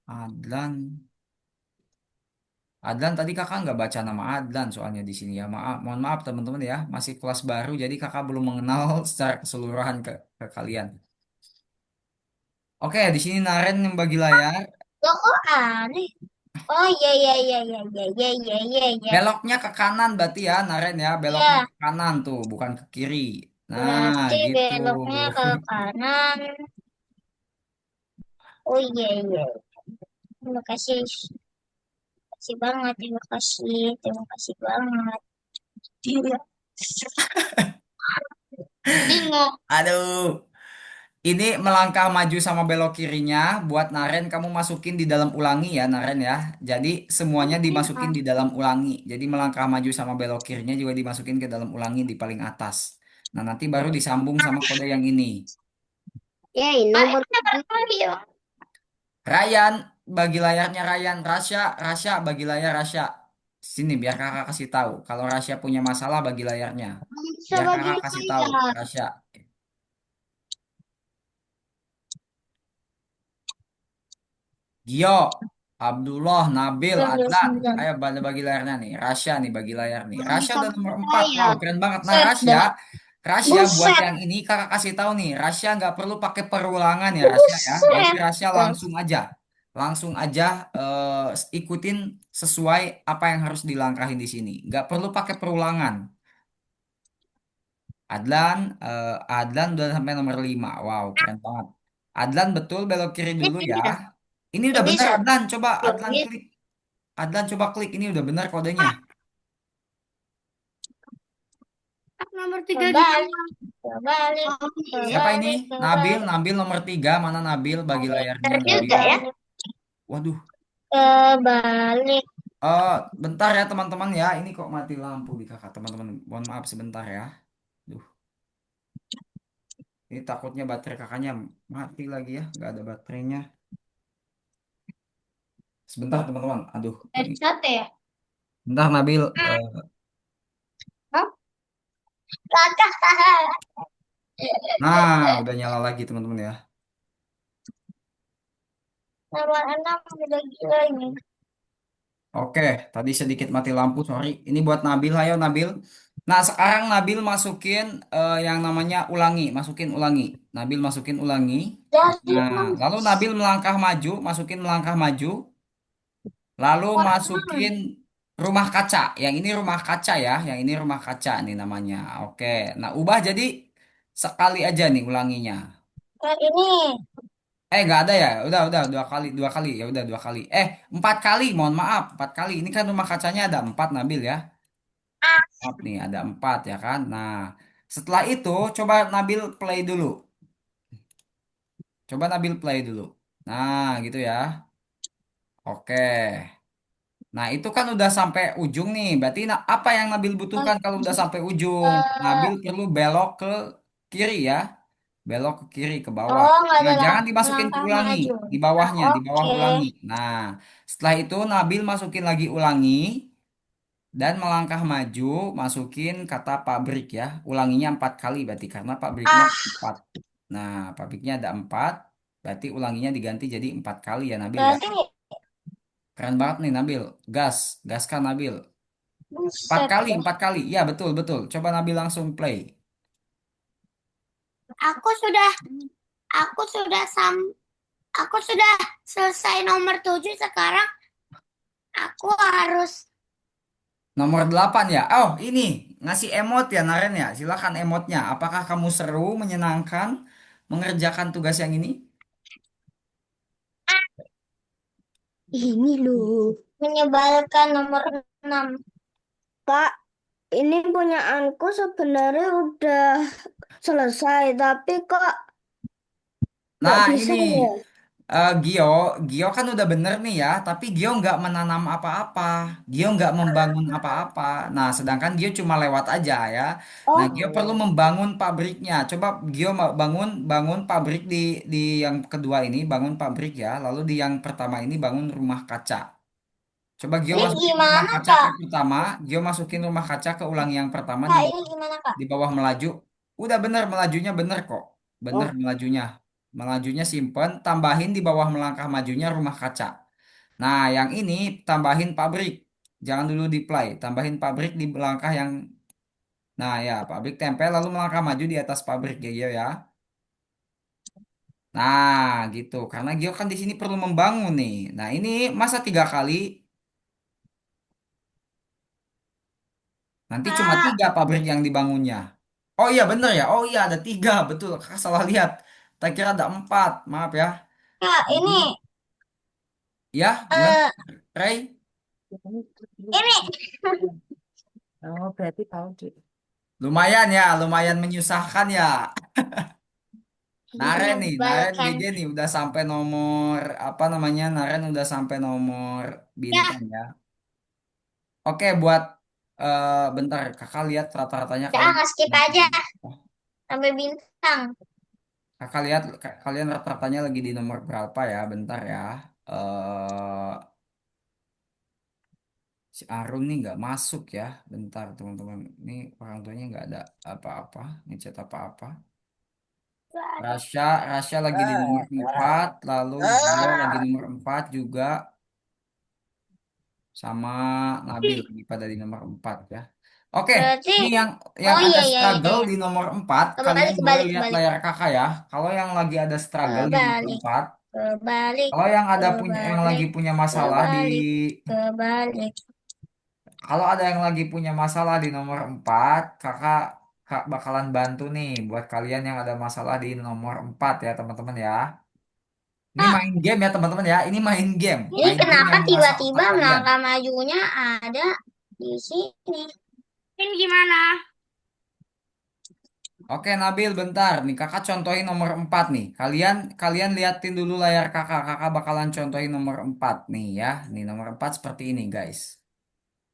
Adlan. Adlan tadi kakak nggak baca nama Adlan soalnya di sini ya. Maaf, mohon maaf teman-teman ya. Masih kelas baru jadi kakak belum mengenal secara keseluruhan ke kalian. Oke, di sini Naren yang bagi layar. Loh, kok aneh? Oh, iya, iya, iya, iya, iya, iya, iya, iya, iya. Beloknya ke kanan berarti ya Naren ya. Beloknya Iya, ke kanan tuh, bukan ke kiri. Nah, berarti gitu. beloknya ke kanan. Oh, iya, iya. Terima kasih. Terima kasih banget. Terima kasih. Terima kasih banget. Iya. Bingung. Aduh. Ini melangkah maju sama belok kirinya buat Naren kamu masukin di dalam ulangi ya Naren ya. Jadi semuanya dimasukin di dalam ulangi. Jadi melangkah maju sama belok kirinya juga dimasukin ke dalam ulangi di paling atas. Nah nanti baru disambung sama kode yang ini. Yay, Ah, nomor ini tujuh. ya. Ryan bagi layarnya Ryan. Rasya bagi layar Rasya. Sini biar kakak kasih tahu. Kalau Rasya punya masalah bagi layarnya. Bisa Biar bagi kakak kasih tahu layar. Rasya. Gio, Abdullah, Nabil, Adlan. 19. Ayo bagi layarnya nih. Rasya nih bagi layar nih. Belum Rasya bisa udah bagi nomor 4. Wow, layar. keren banget. Nah, Set Rasya, dah. Rasya buat Buset. yang ini kakak kasih tahu nih. Rasya nggak perlu pakai perulangan ya Rasya ya. Jadi Buset. Rasya langsung aja. Langsung aja ikutin sesuai apa yang harus dilangkahin di sini. Nggak perlu pakai perulangan. Adlan, Adlan udah sampai nomor 5. Wow, keren banget. Adlan betul belok kiri dulu Ini ya. bisa. Ini Ini udah bener bisa. Adlan. Coba Adlan Ini klik. Adlan coba klik ini udah benar kodenya. Nomor tiga di kebalik. bawah. Kebalik. Oh, iya. Siapa ini? Kebalik. Nabil, Kebalik. Nabil nomor 3. Mana Nabil? Bagi layarnya Nabil. Juga ya. Kebalik. Waduh. Kebalik. Bentar ya teman-teman ya. Ini kok mati lampu di kakak teman-teman. Mohon maaf sebentar ya. Duh, ini takutnya baterai kakaknya mati lagi ya. Nggak ada baterainya. Sebentar teman-teman. Aduh, ini. Headshot ya? Bentar Nabil. Hah? Kakak. Nah, udah nyala lagi teman-teman ya. Nomor 6 udah gila ini. Oke, tadi sedikit mati lampu, sorry. Ini buat Nabil, ayo Nabil. Nah, sekarang Nabil masukin yang namanya ulangi, masukin ulangi. Nabil masukin ulangi. Dari Nah, enam. lalu Nabil melangkah maju, masukin melangkah maju, lalu masukin rumah kaca. Yang ini rumah kaca ya, yang ini rumah kaca nih namanya. Oke. Nah, ubah jadi sekali aja nih ulanginya. Ini. Nggak ada ya. Udah dua kali ya udah dua kali. 4 kali, mohon maaf, 4 kali. Ini kan rumah kacanya ada 4 Nabil ya. Maaf nih ada 4 ya kan. Nah, setelah itu coba Nabil play dulu. Coba Nabil play dulu. Nah, gitu ya. Oke. Nah, itu kan udah sampai ujung nih. Berarti apa yang Nabil butuhkan kalau udah sampai ujung? Nabil perlu belok ke kiri ya. Belok ke kiri, ke bawah. Oh, nggak Nah, ada jangan dimasukin ke langkah ulangi. maju. Di bawahnya, di bawah Oke. ulangi. Nah, setelah itu Nabil masukin lagi ulangi. Dan melangkah maju, masukin kata pabrik ya. Ulanginya 4 kali berarti karena pabriknya Ah, ada 4. Nah, pabriknya ada 4. Berarti ulanginya diganti jadi 4 kali ya Nabil ya. berarti Keren banget nih Nabil. Gas, gaskan Nabil. Empat buset kali, deh. 4 kali. Ya betul, betul. Coba Nabil langsung play. Aku sudah, aku sudah aku sudah selesai nomor 7. Sekarang aku harus. Nomor 8 ya. Oh, ini ngasih emot ya Naren ya. Silakan emotnya. Apakah kamu seru, menyenangkan mengerjakan tugas yang ini? Ini loh. Menyebalkan nomor 6. Kak, ini punyaanku sebenarnya udah selesai, tapi kok nggak Nah, bisa ini ya? Gio, Gio kan udah bener nih ya, tapi Gio nggak menanam apa-apa, Gio nggak membangun apa-apa. Nah, sedangkan Gio cuma lewat aja ya. Nah, Gio perlu Oh, membangun pabriknya. Coba Gio bangun bangun pabrik di yang kedua ini, bangun pabrik ya. Lalu di yang pertama ini bangun rumah kaca. Coba Gio ini masukin rumah gimana, kaca ke Kak? pertama, Gio masukin rumah kaca ke ulang yang pertama Kak, ini gimana, Kak? di bawah melaju. Udah bener melajunya bener kok. Bener Oh, melajunya. Melajunya simpen, tambahin di bawah melangkah majunya rumah kaca. Nah, yang ini tambahin pabrik. Jangan dulu di play, tambahin pabrik di langkah yang nah ya, pabrik tempel lalu melangkah maju di atas pabrik ya Gio ya. Nah, gitu. Karena Gio kan di sini perlu membangun nih. Nah, ini masa 3 kali, nanti cuma Kak, 3 pabrik yang dibangunnya. Oh iya bener ya. Oh iya ada 3, betul. Kakak salah lihat. Tak kira ada 4. Maaf ya. Kak, Jadi, ini, ya gimana? eh, Ray? ini. Oh, berarti tahu, Ci. Lumayan ya, lumayan menyusahkan ya. Naren nih, Naren Menyebalkan. GG nih udah sampai nomor apa namanya? Naren udah sampai nomor Ya, bintang ya. Oke, buat bentar kakak lihat rata-ratanya ya, kalian. skip aja sampai bintang. Kakak lihat kalian rata-ratanya lagi di nomor berapa ya? Bentar ya. eh Si Arun nih nggak masuk ya. Bentar teman-teman. Ini orang tuanya nggak ada apa-apa, ngechat apa-apa. Rasya, Rasya lagi di nomor 4, lalu Gio lagi nomor 4 juga, sama Nabil lagi pada di nomor 4 ya. Oke, Berarti, ini yang oh ada iya, iya, iya, struggle iya. di nomor 4, kalian Kebalik, boleh kebalik, lihat kebalik. layar kakak ya. Kalau yang lagi ada struggle di nomor Kebalik, 4, kebalik, kalau yang ada yang lagi kebalik, punya masalah kebalik, kebalik. kalau ada yang lagi punya masalah di nomor 4, kak bakalan bantu nih buat kalian yang ada masalah di nomor 4 ya teman-teman ya. Ini Kak, main game ya teman-teman ya. Ini main game. ini Main game kenapa yang mengasah tiba-tiba otak kalian. melangkah majunya ada di sini? Ini gimana? Oke Nabil bentar nih kakak contohin nomor 4 nih. Kalian kalian liatin dulu layar kakak. Kakak bakalan contohin nomor 4 nih ya. Nih nomor 4 seperti ini guys.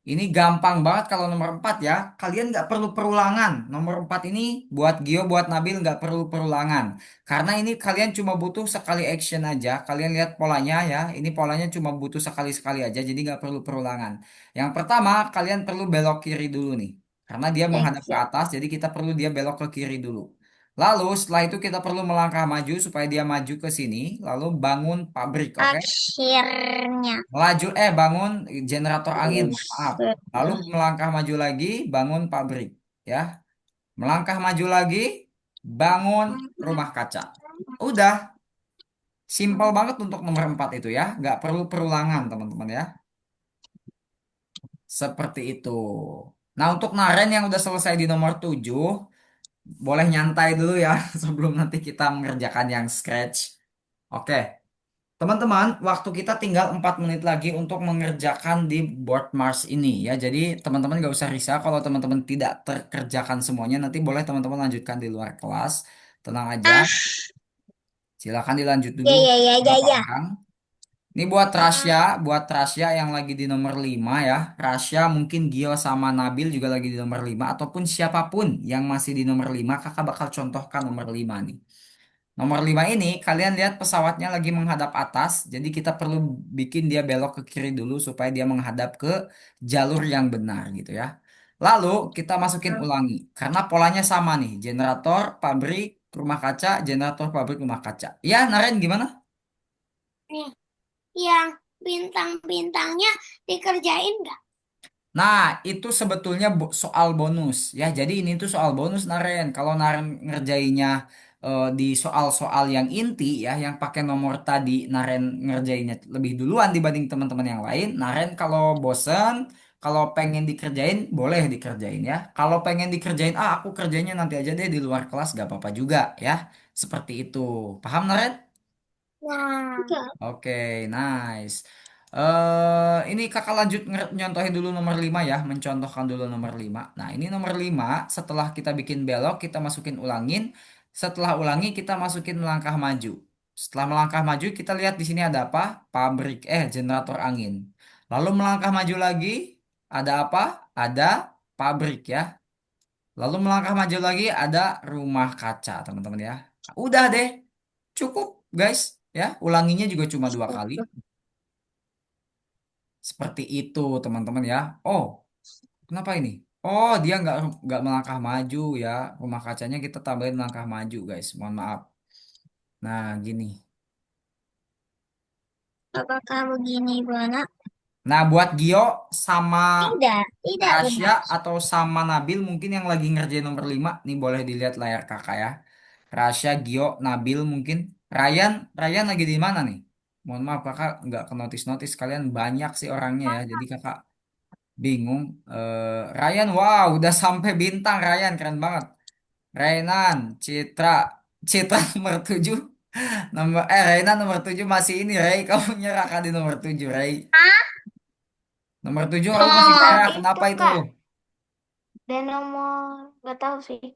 Ini gampang banget kalau nomor 4 ya. Kalian nggak perlu perulangan. Nomor 4 ini buat Gio, buat Nabil nggak perlu perulangan. Karena ini kalian cuma butuh sekali action aja. Kalian lihat polanya ya. Ini polanya cuma butuh sekali-sekali aja. Jadi nggak perlu perulangan. Yang pertama kalian perlu belok kiri dulu nih. Karena dia menghadap ke Siap. atas. Jadi kita perlu dia belok ke kiri dulu. Lalu setelah itu kita perlu melangkah maju supaya dia maju ke sini. Lalu bangun pabrik, oke? Akhirnya. Melaju bangun generator angin, mohon maaf. Buset Lalu deh. melangkah maju lagi, bangun pabrik. ya. Melangkah maju lagi, bangun rumah kaca. Udah, simpel banget untuk nomor 4 itu ya. Nggak perlu perulangan, teman-teman ya. Seperti itu. Nah, untuk Naren yang udah selesai di nomor 7, boleh nyantai dulu ya sebelum nanti kita mengerjakan yang scratch. Oke, teman-teman, waktu kita tinggal 4 menit lagi untuk mengerjakan di board Mars ini ya. Jadi teman-teman nggak usah risau kalau teman-teman tidak terkerjakan semuanya. Nanti boleh teman-teman lanjutkan di luar kelas. Tenang aja. Ah, Silakan dilanjut ya dulu ya ya ya beberapa ya. orang. Ini buat Rasya yang lagi di nomor 5 ya. Rasya mungkin Gio sama Nabil juga lagi di nomor 5 ataupun siapapun yang masih di nomor 5, kakak bakal contohkan nomor 5 nih. Nomor 5 ini kalian lihat pesawatnya lagi menghadap atas, jadi kita perlu bikin dia belok ke kiri dulu supaya dia menghadap ke jalur yang benar gitu ya. Lalu kita masukin ulangi karena polanya sama nih, generator, pabrik, rumah kaca, generator, pabrik, rumah kaca. Ya, Naren gimana? Nih, yang bintang-bintangnya dikerjain nggak? Nah, itu sebetulnya soal bonus ya. Jadi ini tuh soal bonus Naren. Kalau Naren ngerjainnya di soal-soal yang inti ya, yang pakai nomor tadi, Naren ngerjainnya lebih duluan dibanding teman-teman yang lain. Naren kalau bosen, kalau pengen dikerjain, boleh dikerjain ya. Kalau pengen dikerjain, aku kerjanya nanti aja deh di luar kelas, gak apa-apa juga ya. Seperti itu. Paham Naren? Nah, enggak. Oke, nice. Ini kakak lanjut nyontohin dulu nomor 5 ya, mencontohkan dulu nomor 5. Nah, ini nomor 5, setelah kita bikin belok, kita masukin ulangin. Setelah ulangi, kita masukin melangkah maju. Setelah melangkah maju, kita lihat di sini ada apa? Pabrik, generator angin. Lalu melangkah maju lagi, ada apa? Ada pabrik ya. Lalu melangkah maju lagi, ada rumah kaca, teman-teman ya. Udah deh, cukup guys. Ya, ulanginya juga cuma 2 kali. Seperti itu, teman-teman ya. Oh, kenapa ini? Oh, dia nggak melangkah maju ya. Rumah kacanya kita tambahin melangkah maju, guys. Mohon maaf. Nah, gini. Apakah begini, Buana? Nah, buat Gio sama Tidak, tidak Rasya benar. atau sama Nabil mungkin yang lagi ngerjain nomor 5, nih boleh dilihat layar kakak ya. Rasya, Gio, Nabil mungkin. Ryan lagi di mana nih? Mohon maaf kakak nggak ke notis-notis, kalian banyak sih orangnya ya. Jadi kakak bingung. Ryan, wow, udah sampai bintang Ryan, keren banget. Rainan, Citra, Citra nomor 7, Rainan nomor 7 masih ini, Ray. Kamu nyerah kan di nomor 7, Ray. Nomor 7 kamu masih Nomor nyerah, itu kenapa itu? Kak, dan nomor nggak tahu sih.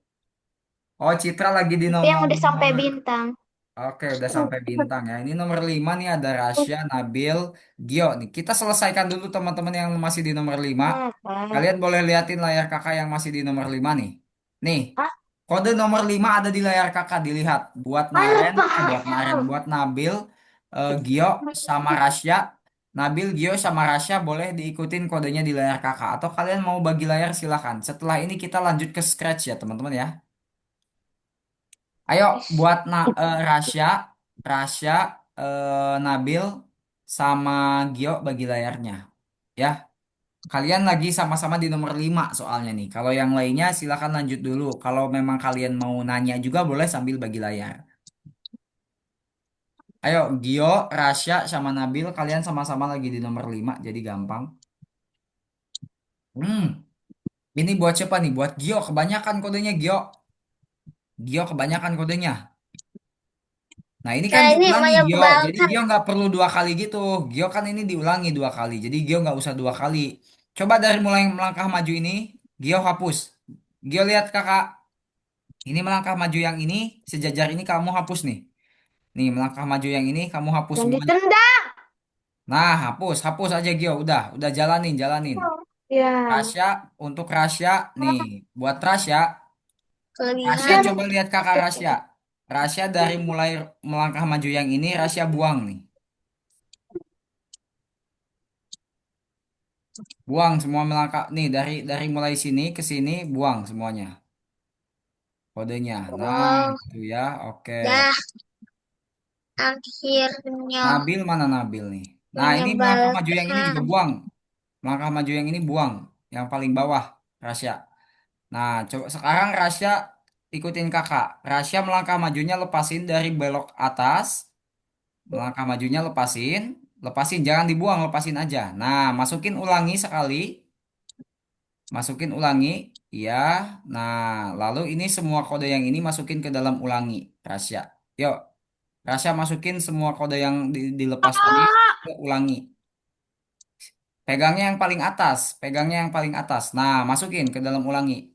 Oh, Citra lagi di Itu yang nomor. udah sampai bintang. Oke, udah sampai bintang ya. Ini nomor 5 nih ada Rasya, Nabil, Gio nih. Kita selesaikan dulu teman-teman yang masih di nomor 5. Apa? Kalian boleh liatin layar kakak yang masih di nomor 5 nih. Nih, Ah, kode nomor 5 ada di layar kakak, dilihat. Buat Naren, apa? buat Nabil, Gio, sama Rasya. Nabil, Gio, sama Rasya boleh diikutin kodenya di layar kakak. Atau kalian mau bagi layar silahkan. Setelah ini kita lanjut ke scratch ya teman-teman ya. Ayo buat Rasya, Rasya, Nabil, sama Gio bagi layarnya. Ya, kalian lagi sama-sama di nomor 5 soalnya nih. Kalau yang lainnya silakan lanjut dulu. Kalau memang kalian mau nanya juga boleh sambil bagi layar. Ayo, Gio, Rasya, sama Nabil, kalian sama-sama lagi di nomor 5 jadi gampang. Hmm, ini buat siapa nih? Buat Gio, kebanyakan kodenya Gio. Gio kebanyakan kodenya. Nah ini kan Saya ini diulangi Gio, jadi menyebalkan. Gio nggak perlu 2 kali gitu. Gio kan ini diulangi 2 kali, jadi Gio nggak usah 2 kali. Coba dari mulai melangkah maju ini, Gio hapus. Gio lihat kakak, ini melangkah maju yang ini, sejajar ini kamu hapus nih. Nih melangkah maju yang ini kamu hapus Yang semuanya. ditendang. Nah hapus aja Gio, udah jalanin. Ya. Rasya untuk Rasya nih, buat Rasya, Rasya Kelihat. coba lihat kakak Rasya. Rasya dari mulai melangkah maju yang ini, Rasya buang nih. Buang semua melangkah nih dari mulai sini ke sini buang semuanya kodenya. Nah, Oh, itu ya. Oke. dah akhirnya Nabil mana Nabil nih? Nah, ini melangkah maju yang ini juga menyebalkan. buang. Melangkah maju yang ini buang. Yang paling bawah, Rasya. Nah, coba sekarang Rasya ikutin kakak. Rasya melangkah majunya lepasin dari belok atas. Melangkah majunya lepasin. Lepasin, jangan dibuang, lepasin aja. Nah, masukin ulangi sekali. Masukin ulangi. Iya. Nah, lalu ini semua kode yang ini masukin ke dalam ulangi. Rasya. Yuk, Rasya masukin semua kode yang dilepas tadi ke ulangi. Pegangnya yang paling atas. Pegangnya yang paling atas. Nah, masukin ke dalam ulangi.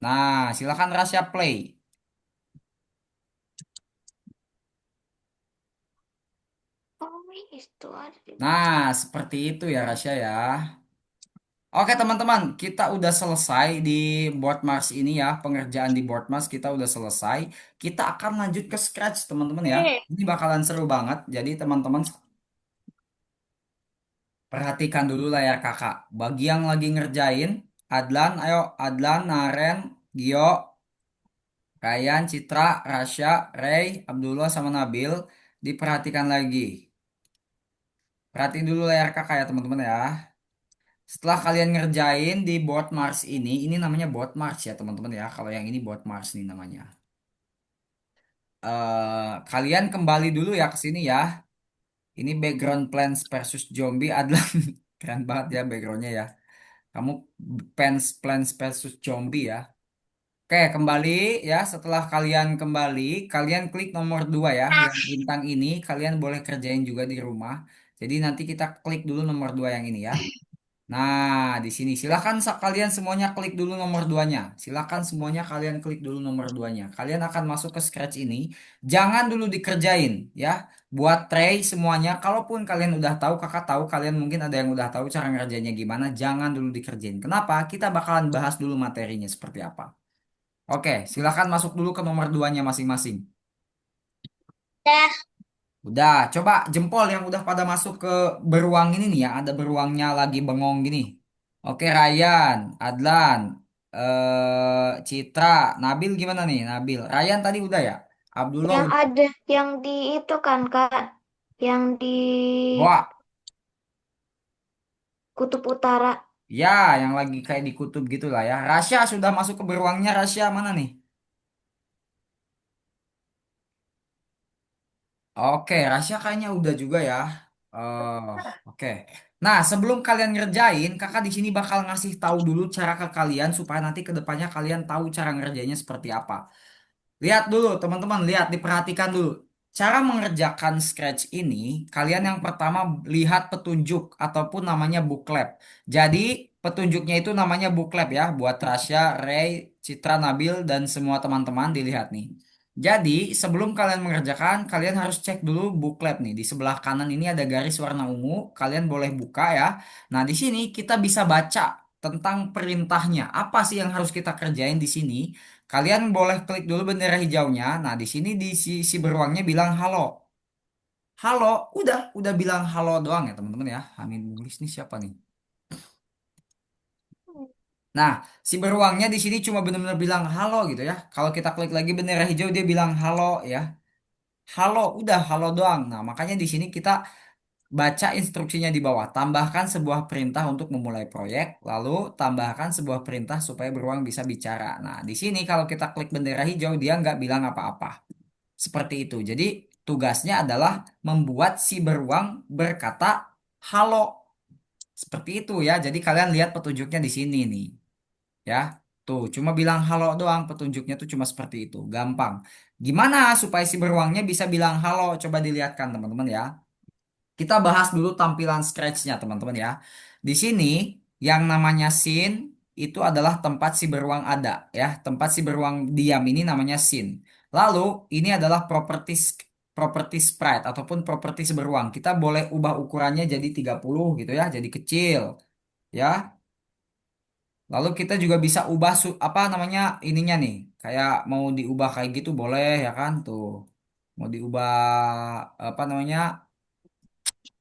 Nah, silakan Rasya play. Oh, itu ada di Nah, seperti itu ya Rasya ya. Oke teman-teman, kita udah selesai di board Mars ini ya. Pengerjaan di board Mars kita udah selesai. Kita akan lanjut ke Scratch teman-teman ya. Ini bakalan seru banget. Jadi teman-teman perhatikan dulu layar kakak. Bagi yang lagi ngerjain, Adlan, ayo Adlan, Naren, Gio, Ryan, Citra, Rasya, Ray, Abdullah sama Nabil. Diperhatikan lagi. Perhatiin dulu layar kakak ya teman-teman ya. Setelah kalian ngerjain di board Mars ini namanya board Mars ya teman-teman ya. Kalau yang ini board Mars nih namanya. Kalian kembali dulu ya ke sini ya. Ini background Plants versus Zombie adalah keren banget ya backgroundnya ya. Kamu Plants versus Zombie ya. Oke, kembali ya. Setelah kalian kembali, kalian klik nomor 2 ya. Yang bintang ini kalian boleh kerjain juga di rumah. Jadi nanti kita klik dulu nomor 2 yang ini ya. Nah, di sini silakan kalian semuanya klik dulu nomor 2-nya. Silakan semuanya kalian klik dulu nomor 2-nya. Kalian akan masuk ke Scratch ini. Jangan dulu dikerjain ya. Buat tray semuanya. Kalaupun kalian udah tahu, kakak tahu kalian mungkin ada yang udah tahu cara ngerjainnya gimana. Jangan dulu dikerjain. Kenapa? Kita bakalan bahas dulu materinya seperti apa. Oke, silakan masuk dulu ke nomor 2-nya masing-masing. Dah. Udah, coba jempol yang udah pada masuk ke beruang ini nih ya. Ada beruangnya lagi bengong gini. Oke, Ryan, Adlan, Citra, Nabil gimana nih? Nabil, Ryan tadi udah ya? Abdullah yang udah. ada yang di itu kan Kak, yang di Wah, Kutub Utara. ya, yang lagi kayak di kutub gitu lah ya. Rasya sudah masuk ke beruangnya. Rasya mana nih? Oke, Rasya kayaknya udah juga ya. Oh, oke. Nah, sebelum kalian ngerjain, kakak di sini bakal ngasih tahu dulu cara ke kalian supaya nanti ke depannya kalian tahu cara ngerjainnya seperti apa. Lihat dulu, teman-teman, lihat, diperhatikan dulu. Cara mengerjakan Scratch ini, kalian yang pertama lihat petunjuk ataupun namanya booklet. Jadi, petunjuknya itu namanya booklet ya, buat Rasya, Ray, Citra, Nabil, dan semua teman-teman dilihat nih. Jadi, sebelum kalian mengerjakan, kalian harus cek dulu booklet nih. Di sebelah kanan ini ada garis warna ungu, kalian boleh buka ya. Nah, di sini kita bisa baca tentang perintahnya. Apa sih yang harus kita kerjain di sini? Kalian boleh klik dulu bendera hijaunya. Nah, di sini di si beruangnya bilang halo. Halo, udah bilang halo doang ya, teman-teman ya. Amin Muglis nih siapa nih? Nah, si beruangnya di sini cuma benar-benar bilang halo gitu ya. Kalau kita klik lagi bendera hijau dia bilang halo ya. Halo, udah halo doang. Nah, makanya di sini kita baca instruksinya di bawah. Tambahkan sebuah perintah untuk memulai proyek, lalu tambahkan sebuah perintah supaya beruang bisa bicara. Nah, di sini kalau kita klik bendera hijau dia nggak bilang apa-apa. Seperti itu. Jadi tugasnya adalah membuat si beruang berkata halo. Seperti itu ya. Jadi kalian lihat petunjuknya di sini nih. Ya. Tuh, cuma bilang halo doang. Petunjuknya tuh cuma seperti itu. Gampang. Gimana supaya si beruangnya bisa bilang halo? Coba dilihatkan teman-teman ya. Kita bahas dulu tampilan Scratch-nya teman-teman ya. Di sini yang namanya scene itu adalah tempat si beruang ada ya. Tempat si beruang diam ini namanya scene. Lalu ini adalah properties properties sprite ataupun properties beruang. Kita boleh ubah ukurannya jadi 30 gitu ya, jadi kecil ya. Lalu kita juga bisa ubah apa namanya ininya nih. Kayak mau diubah kayak gitu boleh ya kan tuh. Mau diubah apa namanya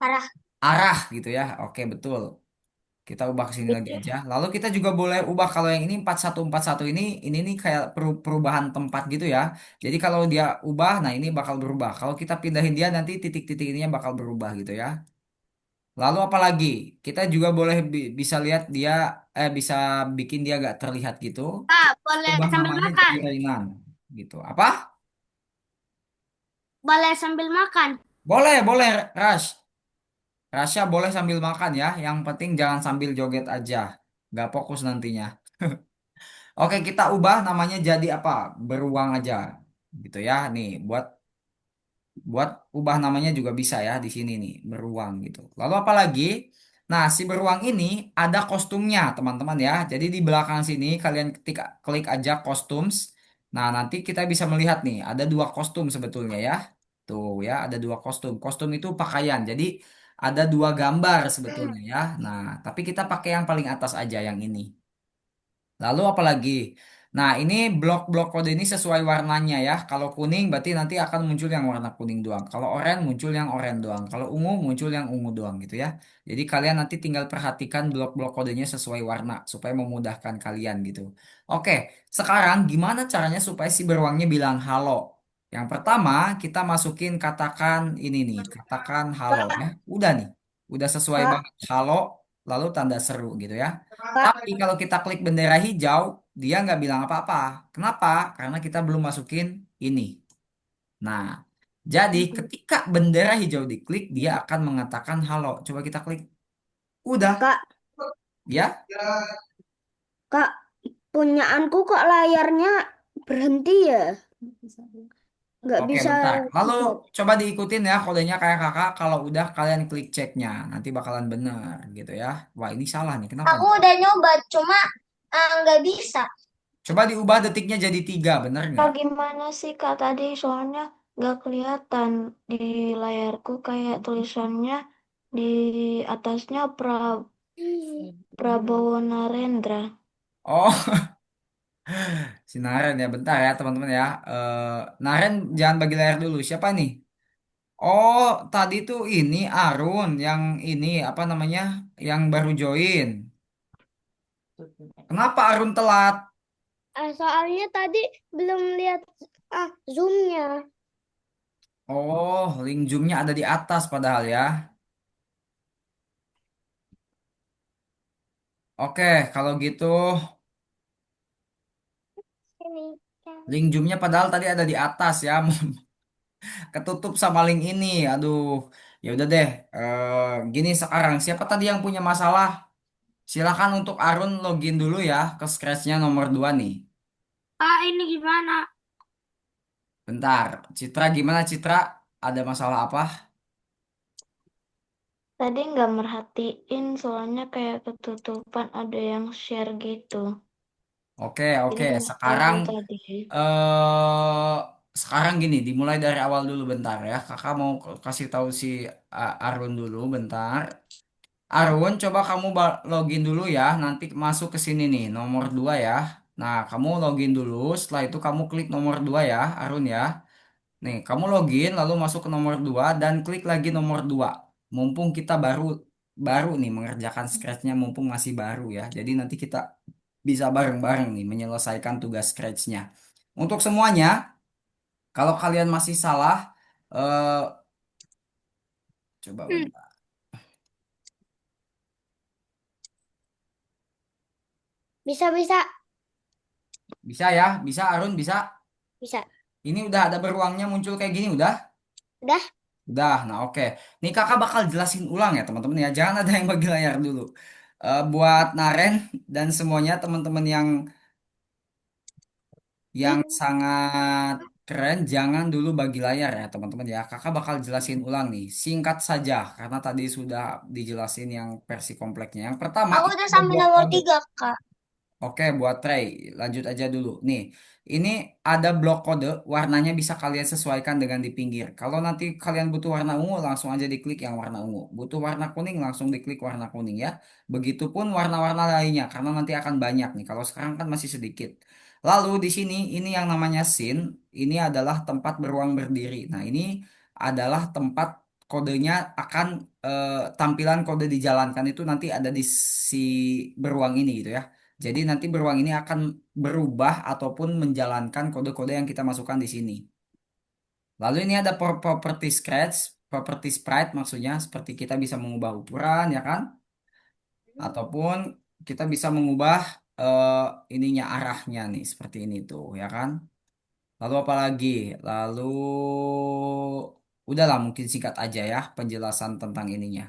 Parah. arah gitu ya. Oke, betul. Kita ubah ke sini lagi aja. Lalu kita juga boleh ubah kalau yang ini 4141 ini nih kayak perubahan tempat gitu ya. Jadi kalau dia ubah, nah ini bakal berubah. Kalau kita pindahin dia nanti titik-titik ininya bakal berubah gitu ya. Lalu apa lagi? Kita juga boleh bisa lihat dia, bisa bikin dia gak terlihat gitu. Kak, Kita boleh ubah sambil namanya jadi makan. Rainan gitu. Apa? Boleh sambil makan. Boleh, boleh, Rush. Rasya boleh sambil makan ya. Yang penting jangan sambil joget aja. Gak fokus nantinya. Oke, kita ubah namanya jadi apa? Beruang aja. Gitu ya. Nih, buat ubah namanya juga bisa ya di sini nih, beruang gitu. Lalu apa lagi? Nah, si beruang ini ada kostumnya, teman-teman ya. Jadi di belakang sini kalian klik aja costumes. Nah, nanti kita bisa melihat nih, ada dua kostum sebetulnya ya. Tuh ya, ada dua kostum. Kostum itu pakaian. Jadi ada dua gambar sebetulnya ya. Nah, tapi kita pakai yang paling atas aja yang ini. Lalu apa lagi? Nah, ini blok-blok kode ini sesuai warnanya ya. Kalau kuning berarti nanti akan muncul yang warna kuning doang. Kalau oranye muncul yang oranye doang. Kalau ungu muncul yang ungu doang gitu ya. Jadi kalian nanti tinggal perhatikan blok-blok kodenya sesuai warna supaya memudahkan kalian gitu. Oke, sekarang gimana caranya supaya si beruangnya bilang halo? Yang pertama, kita masukin katakan ini nih, katakan halo ya. Udah nih. Udah sesuai Kak, banget halo lalu tanda seru gitu ya. Kak, Tapi kalau kita klik bendera hijau, dia nggak bilang apa-apa. Kenapa? Karena kita belum masukin ini. Nah, jadi ketika bendera hijau diklik, dia akan mengatakan halo. Coba kita klik. Udah, Kak, ya. Kak, punyaanku kok layarnya berhenti ya? Nggak Oke, bisa bentar. Lalu lihat. coba diikutin ya kodenya kayak kakak. Kalau udah kalian klik ceknya, nanti bakalan bener gitu ya. Wah, ini salah nih. Kenapa Aku nih? udah nyoba, cuma nggak bisa. Coba diubah detiknya jadi 3, bener nggak? Gimana sih Kak tadi soalnya nggak kelihatan di layarku kayak tulisannya di atasnya Prabowo Narendra. Oh, si Naren ya. Bentar ya teman-teman ya. Naren jangan bagi layar dulu. Siapa nih? Oh, tadi tuh ini Arun yang ini apa namanya? Yang baru join. Kenapa Arun telat? Soalnya tadi belum lihat zoomnya. Oh, link Zoom-nya ada di atas padahal ya. Oke, kalau gitu Ini. link Zoom-nya padahal tadi ada di atas ya. Ketutup sama link ini. Aduh, ya udah deh. Gini sekarang siapa tadi yang punya masalah? Silakan untuk Arun login dulu ya ke Scratch-nya nomor 2 nih. Kak, ini gimana? Bentar, Citra gimana Citra? Ada masalah apa? Tadi nggak merhatiin soalnya kayak ketutupan ada yang share gitu. Oke, Jadi oke. nggak tahu Sekarang tadi. eh sekarang gini, dimulai dari awal dulu bentar ya. Kakak mau kasih tahu si Arun dulu bentar. Arun, coba kamu login dulu ya. Nanti masuk ke sini nih, nomor 2 ya. Nah, kamu login dulu. Setelah itu kamu klik nomor 2 ya, Arun ya. Nih, kamu login lalu masuk ke nomor 2 dan klik lagi nomor 2. Mumpung kita baru baru nih mengerjakan scratch-nya mumpung masih baru ya. Jadi nanti kita bisa bareng-bareng nih menyelesaikan tugas scratch-nya. Untuk semuanya, kalau kalian masih salah, eh, coba bentar. Bisa, Bisa ya, bisa Arun, bisa. bisa. Ini udah ada beruangnya muncul kayak gini, udah? Udah. Udah, nah oke. Nih kakak bakal jelasin ulang ya teman-teman ya. Jangan ada yang bagi layar dulu. Buat Naren dan semuanya teman-teman yang sangat keren, jangan dulu bagi layar ya teman-teman ya. Kakak bakal jelasin ulang nih, singkat saja karena tadi sudah dijelasin yang versi kompleknya. Yang pertama Aku ini udah ada sampai blok nomor kode. 3 Kak. Oke, buat Trey, lanjut aja dulu. Nih, ini ada blok kode, warnanya bisa kalian sesuaikan dengan di pinggir. Kalau nanti kalian butuh warna ungu, langsung aja diklik yang warna ungu. Butuh warna kuning, langsung diklik warna kuning ya. Begitupun warna-warna lainnya, karena nanti akan banyak nih. Kalau sekarang kan masih sedikit. Lalu di sini, ini yang namanya scene, ini adalah tempat beruang berdiri. Nah, ini adalah tempat kodenya akan tampilan kode dijalankan itu nanti ada di si beruang ini gitu ya. Jadi nanti beruang ini akan berubah ataupun menjalankan kode-kode yang kita masukkan di sini. Lalu ini ada property scratch. properti sprite maksudnya seperti kita bisa mengubah ukuran ya kan? Ataupun kita bisa mengubah eh, ininya arahnya nih seperti ini tuh ya kan? Lalu apa lagi? Lalu udahlah mungkin singkat aja ya penjelasan tentang ininya.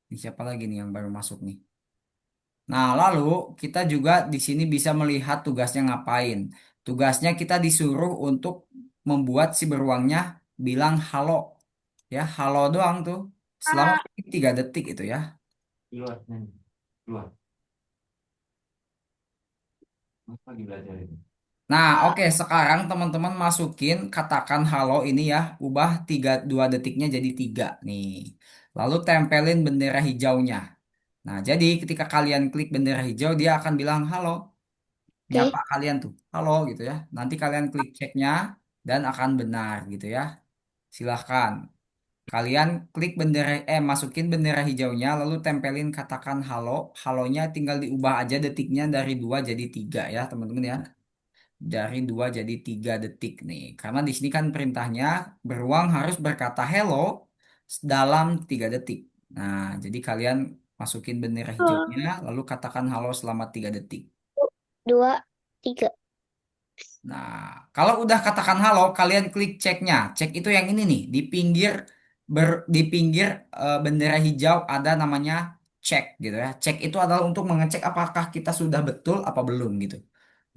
Ini siapa lagi nih yang baru masuk nih? Nah, lalu kita juga di sini bisa melihat tugasnya ngapain. Tugasnya kita disuruh untuk membuat si beruangnya bilang halo. Ya, halo doang tuh. Selama 3 detik itu ya. Keluar, Nen. Keluar. Apa lagi belajar ini? Nah, oke, sekarang teman-teman masukin katakan halo ini ya, ubah 2 detiknya jadi 3 nih. Lalu tempelin bendera hijaunya. Nah, jadi ketika kalian klik bendera hijau, dia akan bilang halo. Nyapa kalian tuh, halo gitu ya. Nanti kalian klik ceknya dan akan benar gitu ya. Silahkan. Kalian klik bendera, masukin bendera hijaunya, lalu tempelin katakan halo. Halonya tinggal diubah aja detiknya dari 2 jadi 3 ya teman-teman ya. Dari 2 jadi 3 detik nih. Karena di sini kan perintahnya beruang harus berkata hello dalam 3 detik. Nah, jadi kalian masukin bendera hijaunya, lalu katakan halo selama 3 detik. 2, 3. Nah, kalau udah katakan halo, kalian klik ceknya. Cek itu yang ini nih, di pinggir di pinggir bendera hijau ada namanya cek gitu ya. Cek itu adalah untuk mengecek apakah kita sudah betul apa belum gitu.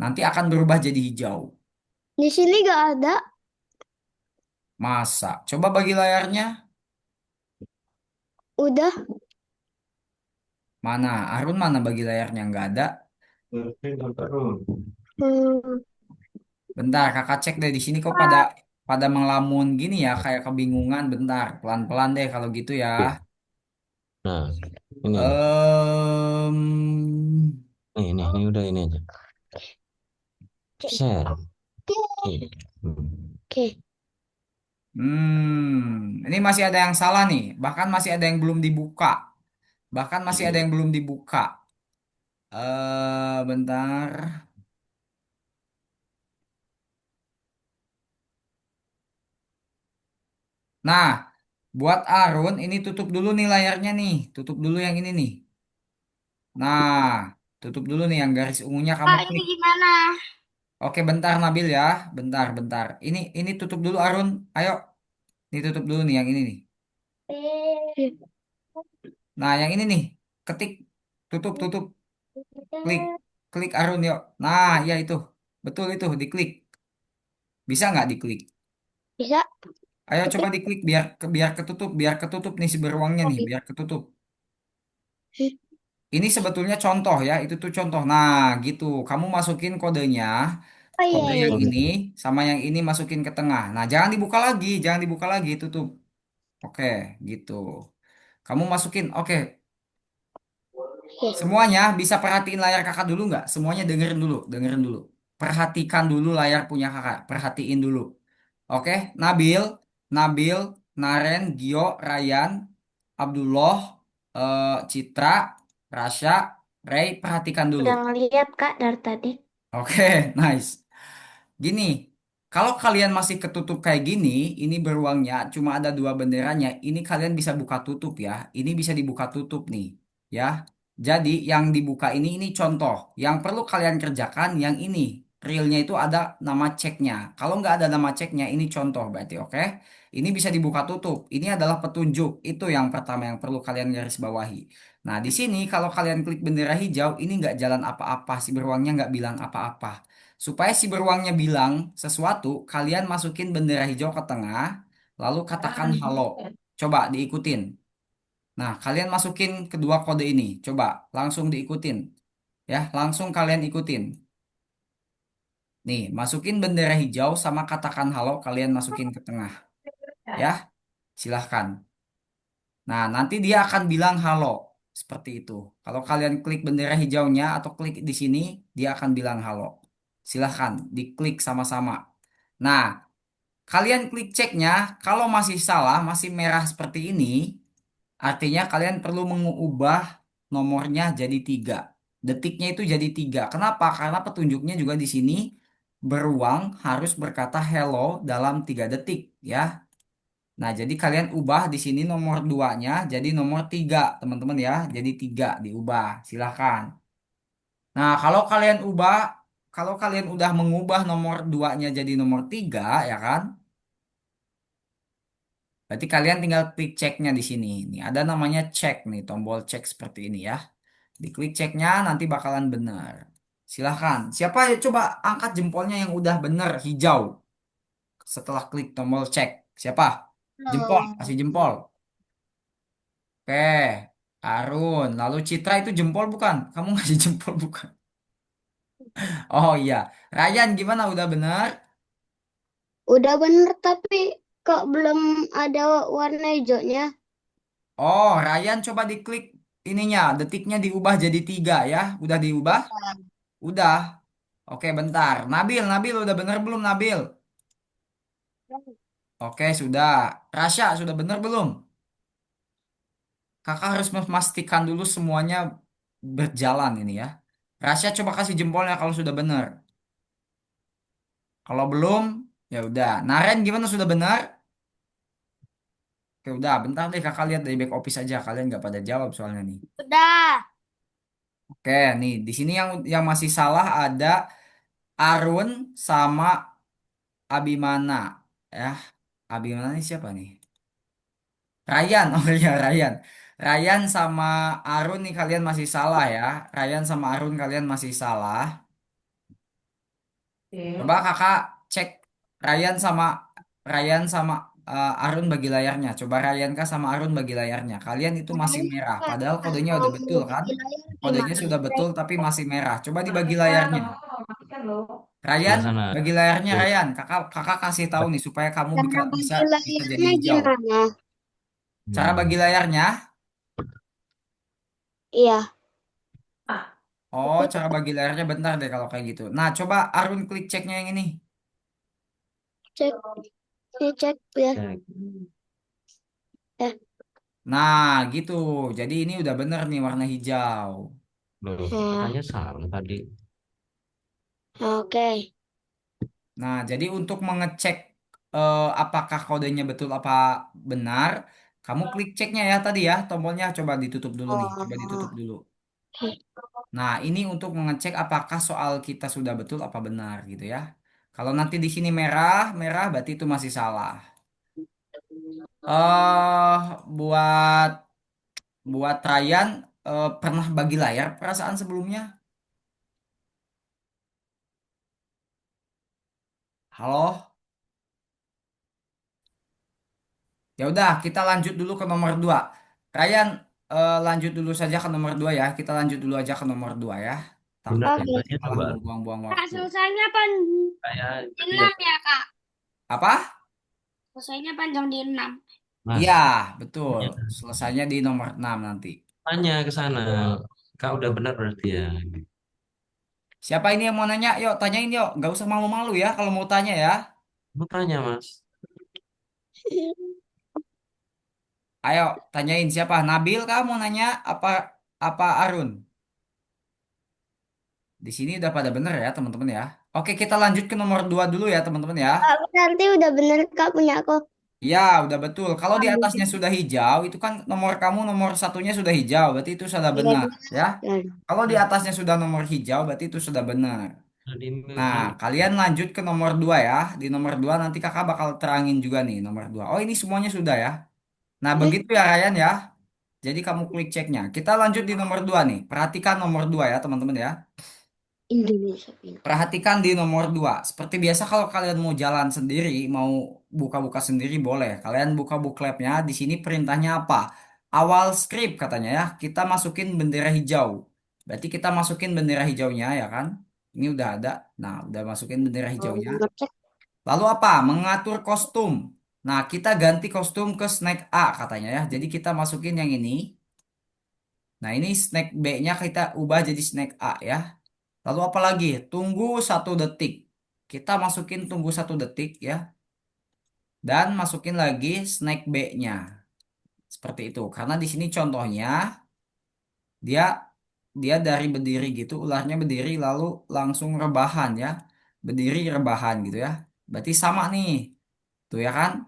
Nanti akan berubah jadi hijau. Di sini gak ada. Masa? Coba bagi layarnya. Udah. Mana? Arun mana bagi layarnya? Nggak ada. Hmm. Bentar, kakak cek deh di sini kok pada pada melamun gini ya, kayak kebingungan. Bentar, pelan-pelan deh kalau gitu ya. Nah, ini, Em, ini udah ini aja. Share. Oke. ini masih ada yang salah nih. Bahkan masih ada yang belum dibuka. Bahkan masih ada yang belum dibuka. Bentar. Nah, buat Arun ini tutup dulu nih layarnya nih. Tutup dulu yang ini nih. Nah, tutup dulu nih yang garis ungunya kamu Kak, ini klik. gimana? Oke, bentar Nabil ya. Bentar, bentar. Ini tutup dulu Arun. Ayo, ini tutup dulu nih yang ini nih. Nah, yang ini nih. Ketik. Tutup, tutup. Klik. Klik Arun yuk. Nah, ya itu. Betul itu, diklik. Bisa nggak diklik? Bisa. Ayo coba diklik biar ketutup nih si beruangnya nih, biar ketutup. Ini sebetulnya contoh ya, itu tuh contoh. Nah, gitu. Kamu masukin kodenya, Oh kode iya. yang ini sama yang ini masukin ke tengah. Nah, jangan dibuka lagi, jangan dibuka lagi, tutup. Oke, gitu. Kamu masukin, oke. Iya. Semuanya bisa perhatiin layar kakak dulu nggak? Semuanya dengerin dulu, dengerin dulu. Perhatikan dulu layar punya kakak, perhatiin dulu. Oke, Nabil, Nabil, Naren, Gio, Ryan, Abdullah, Citra, Rasya, Ray, perhatikan dulu. Udah ngeliat Kak dari tadi. Oke, nice. Gini, kalau kalian masih ketutup kayak gini, ini beruangnya cuma ada 2 benderanya. Ini kalian bisa buka tutup ya. Ini bisa dibuka tutup nih, ya. Jadi yang dibuka ini contoh. Yang perlu kalian kerjakan yang ini. Realnya itu ada nama ceknya. Kalau nggak ada nama ceknya, ini contoh berarti, oke? Ini bisa dibuka tutup. Ini adalah petunjuk. Itu yang pertama yang perlu kalian garis bawahi. Nah, di sini kalau kalian klik bendera hijau, ini nggak jalan apa-apa. Si beruangnya nggak bilang apa-apa. Supaya si beruangnya bilang sesuatu, kalian masukin bendera hijau ke tengah, lalu katakan halo. Coba diikutin. Nah, kalian masukin kedua kode ini. Coba langsung diikutin. Ya, langsung kalian ikutin. Nih, masukin bendera hijau sama katakan halo, kalian masukin ke tengah. Ya, silahkan. Nah, nanti dia akan bilang halo. Seperti itu. Kalau kalian klik bendera hijaunya atau klik di sini, dia akan bilang halo. Silahkan, diklik sama-sama. Nah, kalian klik ceknya, kalau masih salah, masih merah seperti ini, artinya kalian perlu mengubah nomornya jadi 3. Detiknya itu jadi 3. Kenapa? Karena petunjuknya juga di sini beruang harus berkata hello dalam 3 detik, ya. Nah, jadi kalian ubah di sini nomor 2-nya jadi nomor 3, teman-teman ya. Jadi 3 diubah. Silahkan. Nah, kalau kalian udah mengubah nomor 2-nya jadi nomor 3, ya kan? Berarti kalian tinggal klik ceknya di sini. Nih, ada namanya cek nih, tombol cek seperti ini ya. Diklik ceknya nanti bakalan benar. Silahkan. Siapa ya coba angkat jempolnya yang udah benar hijau setelah klik tombol cek. Siapa? Jempol, kasih jempol. Oke, Arun. Lalu Citra itu jempol bukan? Kamu ngasih jempol bukan? Oh iya. Ryan gimana? Udah benar? Udah bener tapi kok belum ada warna hijaunya? Oh, Ryan coba diklik ininya. Detiknya diubah jadi 3 ya. Udah diubah? Udah. Oke, bentar. Nabil udah bener belum Nabil? Oke, sudah. Rasya sudah bener belum? Kakak harus memastikan dulu semuanya berjalan ini ya. Rasya coba kasih jempolnya kalau sudah bener. Kalau belum, ya udah. Naren gimana sudah benar? Oke, udah. Bentar deh kakak lihat dari back office aja. Kalian nggak pada jawab soalnya nih. Udah. Oke, nih di sini yang masih salah ada Arun sama Abimana. Ya, Abimana ini siapa nih? Ryan, oh iya Ryan. Ryan sama Arun nih kalian masih salah ya. Ryan sama Arun kalian masih salah. Coba kakak cek Ryan sama Arun bagi layarnya. Coba Ryan kah sama Arun bagi layarnya. Kalian itu masih merah. Padahal kodenya Kalau udah mau betul kan? bagi layar Kodenya gimana? sudah betul tapi masih merah. Coba dibagi layarnya. Ryan, Sebelah sana. bagi layarnya Tuh. Ryan. Kakak kakak kasih tahu nih supaya kamu Cara bisa bisa bagi bisa jadi layarnya hijau. gimana? Cara bagi layarnya? Iya, Oh, cara bagi layarnya bentar deh kalau kayak gitu. Nah, coba Arun klik ceknya yang ini. cek, ini cek ya. Cek. Ya, Nah, gitu. Jadi ini udah bener nih warna hijau. Loh, ya, katanya salah tadi. oke. Nah, jadi untuk mengecek apakah kodenya betul apa benar, kamu klik ceknya ya tadi ya, tombolnya coba ditutup dulu nih, coba ditutup Oh, dulu. Nah, ini untuk mengecek apakah soal kita sudah betul apa benar gitu ya. Kalau nanti di sini merah, merah berarti itu masih salah. Buat buat Ryan pernah bagi layar perasaan sebelumnya? Halo? Ya udah, kita lanjut dulu ke nomor 2. Ryan, lanjut dulu saja ke nomor 2 ya. Kita lanjut dulu aja ke nomor 2 ya. Benar Takutnya ya, oke. tanya malah coba. mau buang-buang Kak, waktu. selesainya pan Kayak di tadi ya, 6 ya, Kak. Apa? Selesainya panjang di 6. Iya, Mas. betul. Selesainya di nomor 6 nanti. Tanya ke sana. Kak udah benar berarti ya. Siapa ini yang mau nanya? Yuk, tanyain yuk. Nggak usah malu-malu ya kalau mau tanya ya. Mau tanya, Mas. Ayo, tanyain siapa? Nabil kah mau nanya apa apa Arun? Di sini udah pada bener ya, teman-teman ya. Oke, kita lanjut ke nomor 2 dulu ya, teman-teman ya. Kak, berarti udah bener Kak punya aku. Ya, udah betul. Kalau di atasnya sudah hijau, itu kan nomor kamu nomor satunya sudah hijau, berarti itu sudah Iya, benar, ya. iya. Kalau di Nah, atasnya sudah nomor hijau, berarti itu sudah benar. tadi Nah, ini kalian lanjut ke nomor 2 ya. Di nomor 2 nanti kakak bakal terangin juga nih nomor 2. Oh, ini semuanya sudah ya. Nah, begitu ya Ryan ya. Jadi kamu klik ceknya. Kita lanjut di nomor 2 nih. Perhatikan nomor 2 ya, teman-teman ya. Indonesia Pintar. Perhatikan di nomor 2. Seperti biasa kalau kalian mau jalan sendiri, mau buka-buka sendiri boleh. Kalian buka bookletnya. Di sini perintahnya apa? Awal script katanya ya. Kita masukin bendera hijau. Berarti kita masukin bendera hijaunya ya kan? Ini udah ada. Nah, udah masukin bendera hijaunya. Ngecek. Lalu apa? Mengatur kostum. Nah, kita ganti kostum ke Snack A katanya ya. Jadi kita masukin yang ini. Nah, ini Snack B-nya kita ubah jadi Snack A ya. Lalu apa lagi? Tunggu 1 detik. Kita masukin tunggu 1 detik ya. Dan masukin lagi snack B-nya. Seperti itu. Karena di sini contohnya dia dia dari berdiri gitu, ularnya berdiri lalu langsung rebahan ya. Berdiri rebahan gitu ya. Berarti sama nih. Tuh ya kan?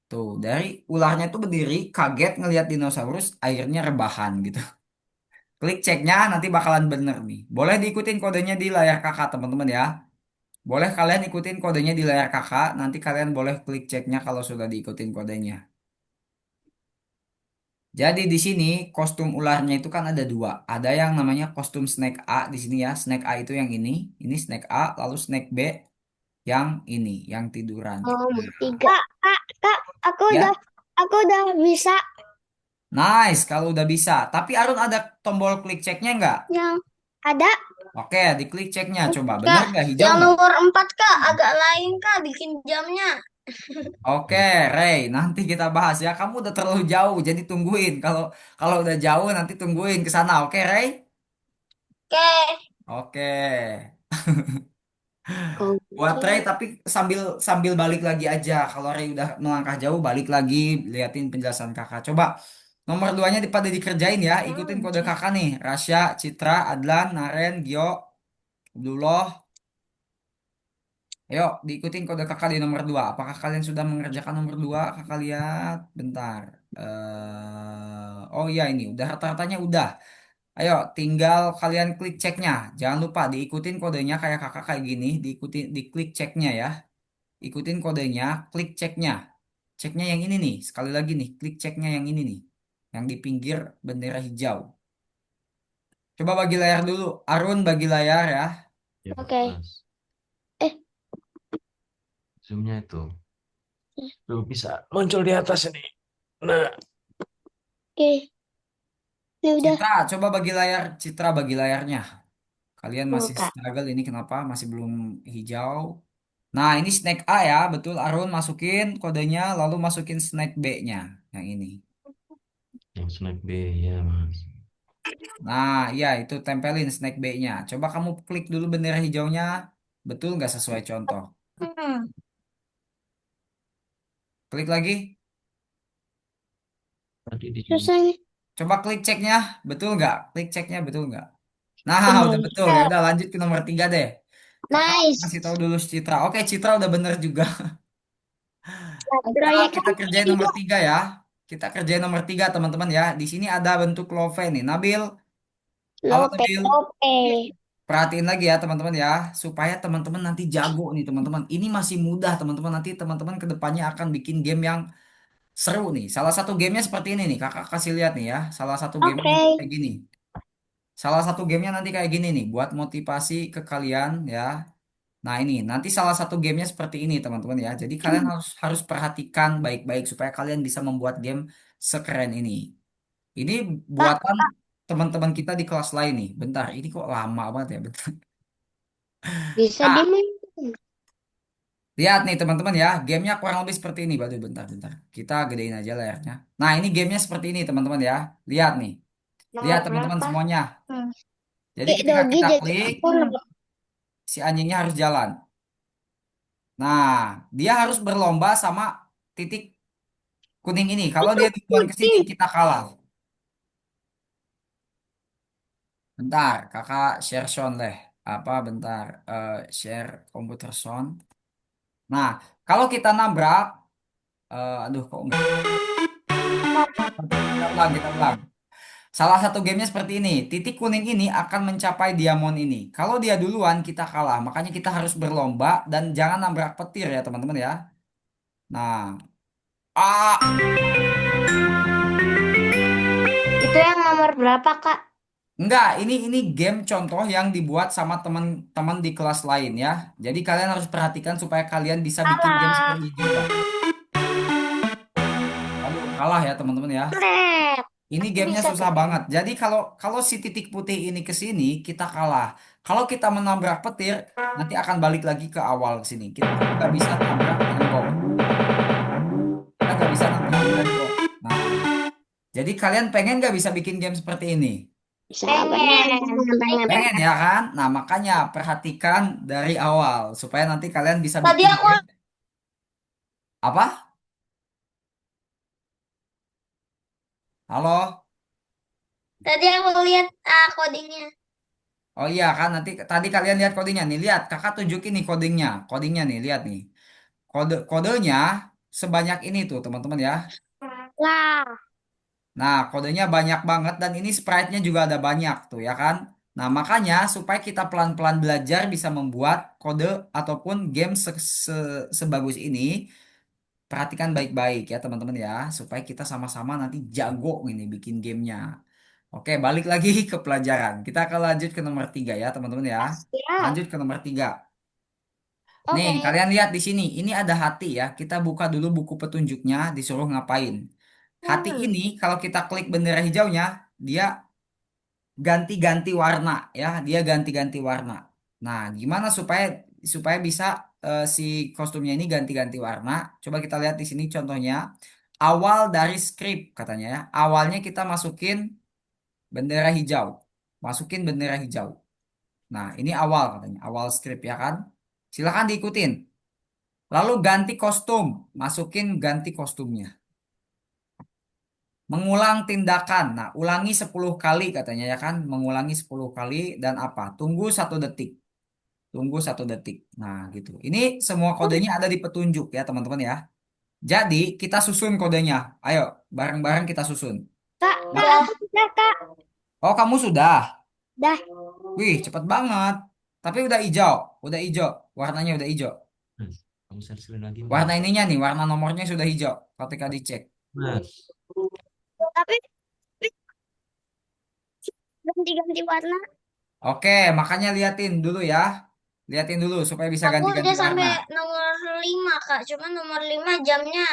Tuh, dari ularnya itu berdiri, kaget ngelihat dinosaurus, akhirnya rebahan gitu. Klik ceknya, nanti bakalan bener nih. Boleh diikutin kodenya di layar kakak, teman-teman ya. Boleh kalian ikutin kodenya di layar kakak, nanti kalian boleh klik ceknya kalau sudah diikutin kodenya. Jadi di sini kostum ularnya itu kan ada dua. Ada yang namanya kostum Snake A di sini ya. Snake A itu yang ini Snake A, lalu Snake B yang ini, yang tiduran. Tiga. Kak, Ya, aku udah bisa. nice kalau udah bisa. Tapi Arun ada tombol klik ceknya nggak? Yang ada. Oke, diklik ceknya coba. Bener Kak, nggak? Hijau yang nggak? nomor 4 Kak, agak lain Kak bikin jamnya. Oke, Ray, nanti kita bahas ya. Kamu udah terlalu jauh, jadi tungguin. Kalau kalau udah jauh nanti tungguin ke sana. Oke, Ray? Oke. Oke. Oh, Buat Ray, tapi sambil sambil balik lagi aja. Kalau Ray udah melangkah jauh, balik lagi liatin penjelasan kakak. Coba nomor duanya pada dikerjain ya. Ikutin kode kakak nih. Rasya, Citra, Adlan, Naren, Gio, Abdullah. Ayo, diikutin kode kakak di nomor 2. Apakah kalian sudah mengerjakan nomor 2? Kakak lihat. Bentar. Oh iya ini, udah rata-ratanya udah. Ayo, tinggal kalian klik ceknya. Jangan lupa diikutin kodenya kayak kakak kayak gini. Diikutin, diklik ceknya ya. Ikutin kodenya, klik ceknya. Ceknya yang ini nih. Sekali lagi nih, klik ceknya yang ini nih. Yang di pinggir bendera hijau. Coba bagi layar dulu. Arun bagi layar ya. Ya, Oke. Mas. Eh. Zoomnya itu. Tuh bisa muncul di atas ini. Nah, Oke. Ini udah. Citra, coba bagi layar. Citra bagi layarnya. Kalian masih Buka. struggle ini kenapa? Masih belum hijau. Nah, ini snack A ya, betul. Arun masukin kodenya, lalu masukin snack B-nya. Yang ini. yang snack B ya, Mas. Nah, iya itu tempelin snack B-nya. Coba kamu klik dulu bendera hijaunya. Betul nggak sesuai contoh? Hmm. Tadi Klik lagi. di Susah nih. Coba klik ceknya. Betul nggak? Klik ceknya betul nggak? Nah, Bener. udah betul. Ya udah lanjut ke nomor 3 deh. Kakak kasih Nice. tahu dulu Citra. Oke, Citra udah bener juga. Proyek Kita kerjain nomor 3 ya. Kita kerjain nomor 3 teman-teman ya. Di sini ada bentuk love nih. Nabil, halo Lope, Nabil. lope. Perhatiin lagi ya teman-teman ya. Supaya teman-teman nanti jago nih teman-teman. Ini masih mudah teman-teman. Nanti teman-teman kedepannya akan bikin game yang seru nih. Salah satu gamenya seperti ini nih. Kakak kasih lihat nih ya. Salah satu gamenya Oke. nanti kayak gini. Salah satu gamenya nanti kayak gini nih. Buat motivasi ke kalian ya. Nah ini nanti salah satu gamenya seperti ini teman-teman ya. Jadi kalian harus harus perhatikan baik-baik supaya kalian bisa membuat game sekeren ini. Ini Kak, buatan teman-teman kita di kelas lain nih. Bentar, ini kok lama banget ya. Bentar. bisa Kak, dimain. lihat nih teman-teman ya. Gamenya kurang lebih seperti ini. Waduh, bentar. Kita gedein aja layarnya. Nah ini gamenya seperti ini teman-teman ya. Lihat nih. Lihat Nomor teman-teman berapa? semuanya. Hmm. Jadi Kayak ketika dogi kita jadi klik, aku. si anjingnya harus jalan. Nah, dia harus berlomba sama titik kuning ini. Kalau dia duluan ke sini, kita kalah. Bentar, kakak share sound deh. Apa bentar, share komputer sound. Nah, kalau kita nabrak, aduh kok enggak. Kita ulang. Salah satu gamenya seperti ini. Titik kuning ini akan mencapai diamond ini. Kalau dia duluan, kita kalah. Makanya kita harus berlomba dan jangan nabrak petir ya teman-teman ya. Nah, Itu yang nomor berapa, Kak? enggak, ini game contoh yang dibuat sama teman-teman di kelas lain ya. Jadi kalian harus perhatikan supaya kalian bisa bikin game Salah. seperti ini juga. Aduh, kalah ya teman-teman ya. Kret. Ini gamenya Bisa susah tuh. banget. Jadi kalau kalau si titik putih ini ke sini, kita kalah. Kalau kita menabrak petir, nanti akan balik lagi ke awal ke sini. Kita nggak bisa nabrak tembok. Kita nggak bisa nabrak tembok. Nah, jadi kalian pengen nggak bisa bikin game seperti ini? Bisa Pengen. Pengen ya kan? Nah, makanya perhatikan dari awal supaya nanti kalian bisa Tadi bikin aku game. Apa? Halo? tadi aku lihat codingnya. Oh iya kan nanti tadi kalian lihat codingnya nih. Lihat, kakak tunjukin nih codingnya. Codingnya nih, lihat nih. Kodenya sebanyak ini tuh teman-teman ya. Lah. Nah, kodenya banyak banget dan ini sprite-nya juga ada banyak tuh ya kan. Nah, makanya supaya kita pelan-pelan belajar bisa membuat kode ataupun game sebagus ini, perhatikan baik-baik ya teman-teman ya, supaya kita sama-sama nanti jago ini bikin gamenya. Oke, balik lagi ke pelajaran. Kita akan lanjut ke nomor 3 ya teman-teman ya. Ya. Lanjut ke nomor 3. Nih, Oke. kalian lihat di sini. Ini ada hati ya. Kita buka dulu buku petunjuknya, disuruh ngapain. Hati ini kalau kita klik bendera hijaunya, dia ganti-ganti warna ya. Dia ganti-ganti warna. Nah, gimana supaya supaya bisa si kostumnya ini ganti-ganti warna? Coba kita lihat di sini contohnya. Awal dari script katanya ya. Awalnya kita masukin bendera hijau. Masukin bendera hijau. Nah, ini awal katanya, awal script ya kan? Silakan diikutin. Lalu ganti kostum, masukin ganti kostumnya. Mengulang tindakan. Nah, ulangi 10 kali katanya ya kan? Mengulangi 10 kali dan apa? Tunggu 1 detik. Tunggu 1 detik. Nah, gitu. Ini semua kodenya ada di petunjuk ya, teman-teman ya. Jadi, kita susun kodenya. Ayo, bareng-bareng kita susun. Kak, Nah, aku sudah, Kak. oh, kamu sudah? Dah. Wih, cepet banget. Tapi udah hijau. Udah hijau. Warnanya udah hijau. Mas, kamu share lagi, Warna Mas. ininya nih, warna nomornya sudah hijau. Ketika dicek. Mas, Tapi ganti-ganti warna. Oke, makanya liatin dulu ya. Liatin dulu supaya bisa Aku ganti-ganti udah warna. sampai nomor 5, Kak. Cuma nomor 5 jamnya.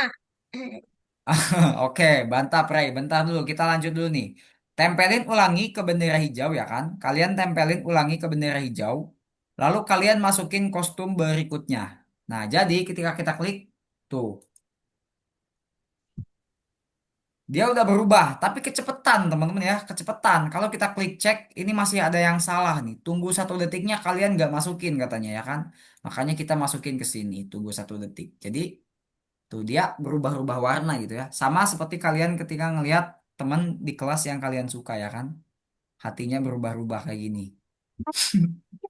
Oke, bantap Ray. Bentar dulu, kita lanjut dulu nih. Tempelin ulangi ke bendera hijau ya kan? Kalian tempelin ulangi ke bendera hijau. Lalu kalian masukin kostum berikutnya. Nah, jadi ketika kita klik, tuh. Dia udah berubah, tapi kecepatan teman-teman ya, kecepatan. Kalau kita klik cek, ini masih ada yang salah nih. Tunggu 1 detiknya kalian nggak masukin katanya ya kan? Makanya kita masukin ke sini, tunggu 1 detik. Jadi tuh dia berubah-ubah warna gitu ya. Sama seperti kalian ketika ngelihat teman di kelas yang kalian suka ya kan? Hatinya berubah-ubah kayak gini.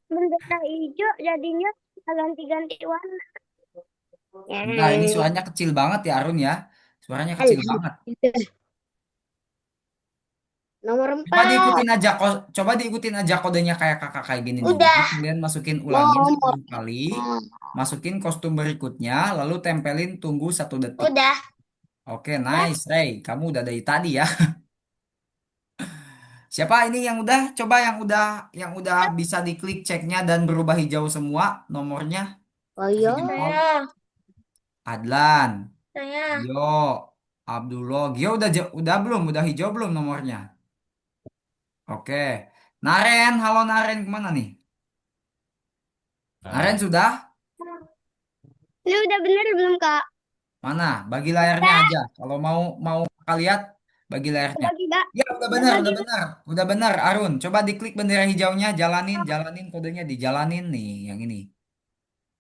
Bendera hijau jadinya ganti-ganti warna. Nah, ini suaranya kecil banget ya Arun ya. Suaranya kecil banget. Nomor Coba 4. diikutin aja, coba diikutin aja kodenya kayak kakak kayak gini nih. Udah. Jadi kalian masukin ulangin Nomor 10 kali, masukin kostum berikutnya, lalu tempelin tunggu 1 detik. Udah. Oke, nice, Ray. Kamu udah dari tadi ya. Siapa ini yang udah? Coba yang udah bisa diklik ceknya dan berubah hijau semua nomornya. Oh Kasih iya. jempol. Saya. Adlan, Saya. Gio, Abdullah. Gio udah belum? Udah hijau belum nomornya? Oke. Naren, halo Naren, kemana nih? Naren sudah? Ini udah bener belum, Kak? Mana? Bagi layarnya aja. Kalau mau mau kakak lihat, bagi layarnya. Bagi, Kak. Ya, udah benar, udah benar. Udah benar, Arun. Coba diklik bendera hijaunya, jalanin kodenya, dijalanin nih, yang ini.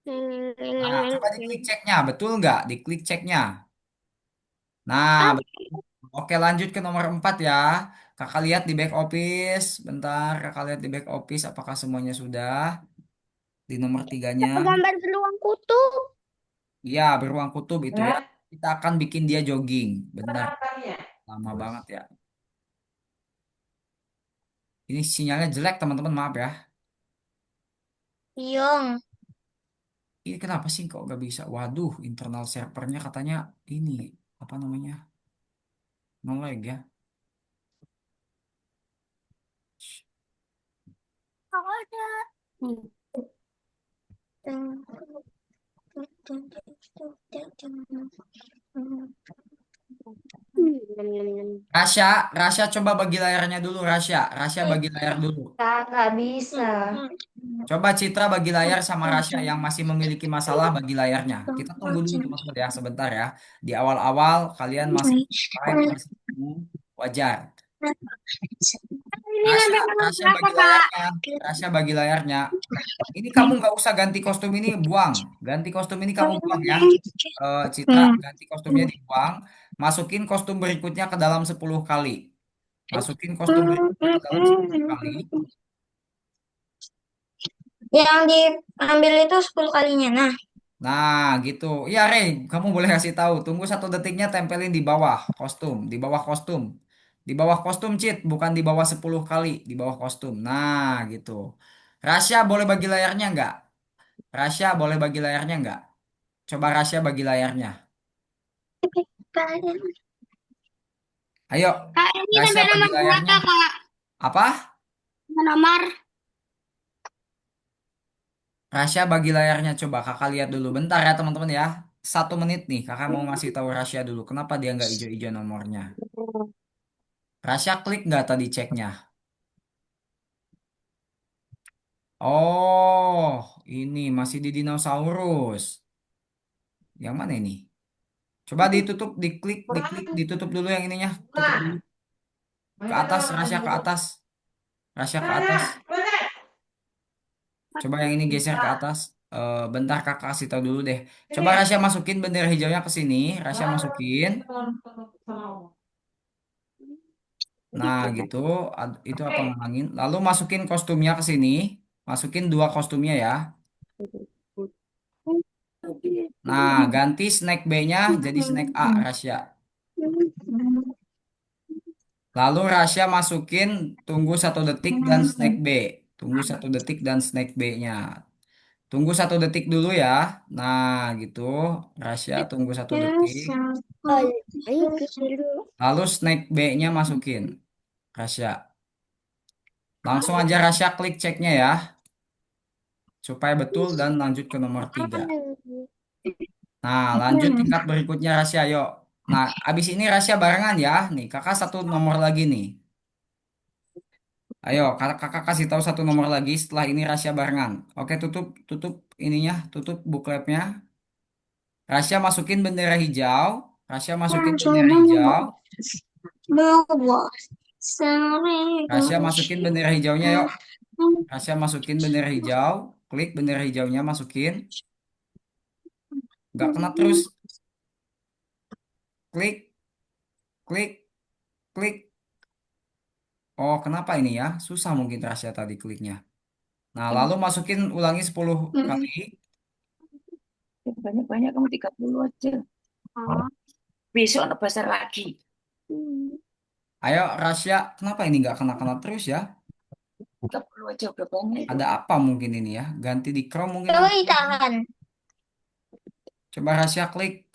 Nah, coba diklik ceknya, betul nggak? Diklik ceknya. Nah, oke lanjut ke nomor 4 ya. Kakak lihat di back office. Bentar, kakak lihat di back office apakah semuanya sudah. Di nomor 3-nya. Gambar beruang kutub. Iya, beruang kutub itu ya. Kita akan bikin dia jogging. Bentar, lama banget ya. Ini sinyalnya jelek teman-teman, maaf ya. Yong. Ini kenapa sih kok gak bisa? Waduh, internal servernya katanya ini apa namanya? Nge-lag ya. Ada. Rasya, Rasya coba bagi layarnya dulu, Rasya. Rasya bagi layar dulu. Kakak bisa. Coba Citra bagi layar sama Rasya yang masih memiliki masalah bagi layarnya. Kita tunggu dulu teman-teman ya, sebentar ya. Di awal-awal kalian masih masih wajar. Rasya bagi layarnya. Rasya bagi layarnya. Ini kamu nggak usah ganti kostum ini, buang. Ganti kostum ini kamu buang ya. Citra, ganti kostumnya dibuang. Masukin kostum berikutnya ke dalam 10 kali. Masukin kostum berikutnya ke dalam 10 kali. Yang diambil itu 10 kalinya. Nah, Nah, gitu. Iya, Rey, kamu boleh kasih tahu. Tunggu 1 detiknya tempelin di bawah kostum, di bawah kostum. Di bawah kostum, Cit, bukan di bawah 10 kali, di bawah kostum. Nah, gitu. Rasya boleh bagi layarnya nggak? Rasya boleh bagi layarnya nggak? Coba Rasya bagi layarnya. Ayo, Kak, ini Rasya nambah bagi nomor dua layarnya. Kak. Apa? Nomor. Rasya bagi layarnya. Coba kakak lihat dulu. Bentar ya teman-teman ya. 1 menit nih. Kakak mau ngasih tahu Rasya dulu. Kenapa dia nggak hijau-hijau nomornya? Rasya klik nggak tadi ceknya? Oh, ini masih di dinosaurus. Yang mana ini? Coba ditutup, diklik, diklik, ditutup dulu yang ininya. Tutup dulu. Ke atas, Rasya ke atas. Rasya ke atas. Coba yang ini geser ke atas. Bentar kakak kasih tahu dulu deh. Coba Rasya masukin bendera hijaunya ke sini. Rasya masukin. Nah, gitu. Itu apa ngalangin. Lalu masukin kostumnya ke sini. Masukin 2 kostumnya ya. Nah, ganti snack B-nya jadi snack A, Rasya. Lalu Rasya masukin tunggu 1 detik dan snack B. Tunggu 1 detik dan snack B-nya. Tunggu 1 detik dulu ya. Nah, gitu. Rasya tunggu 1 detik. Lalu snack B-nya masukin. Rasya. Langsung aja Rasya klik ceknya ya. Supaya betul dan lanjut ke nomor 3. Nah, lanjut tingkat berikutnya Rasya, yuk. Nah, abis ini Rasya barengan ya. Nih, kakak 1 nomor lagi nih. Ayo, kakak kasih tahu 1 nomor lagi. Setelah ini Rasya barengan. Oke, tutup, tutup ininya, tutup bookletnya. Rasya masukin bendera hijau. Rasya masukin bendera hijau. Rasya masukin bendera hijaunya, yuk. Rasya masukin bendera hijau. Klik bendera hijaunya, masukin. Nggak kena terus. Klik, klik, klik. Oh, kenapa ini ya? Susah mungkin Rasya tadi kliknya. Nah, lalu masukin ulangi 10 kali. Banyak-banyak kamu 30 aja. Besok anak besar lagi. Ayo, Rasya. Kenapa ini nggak kena-kena terus ya? 30 aja udah banyak itu. Ada apa mungkin ini ya? Ganti di Chrome mungkin. Coba ditahan. Coba Rasya klik.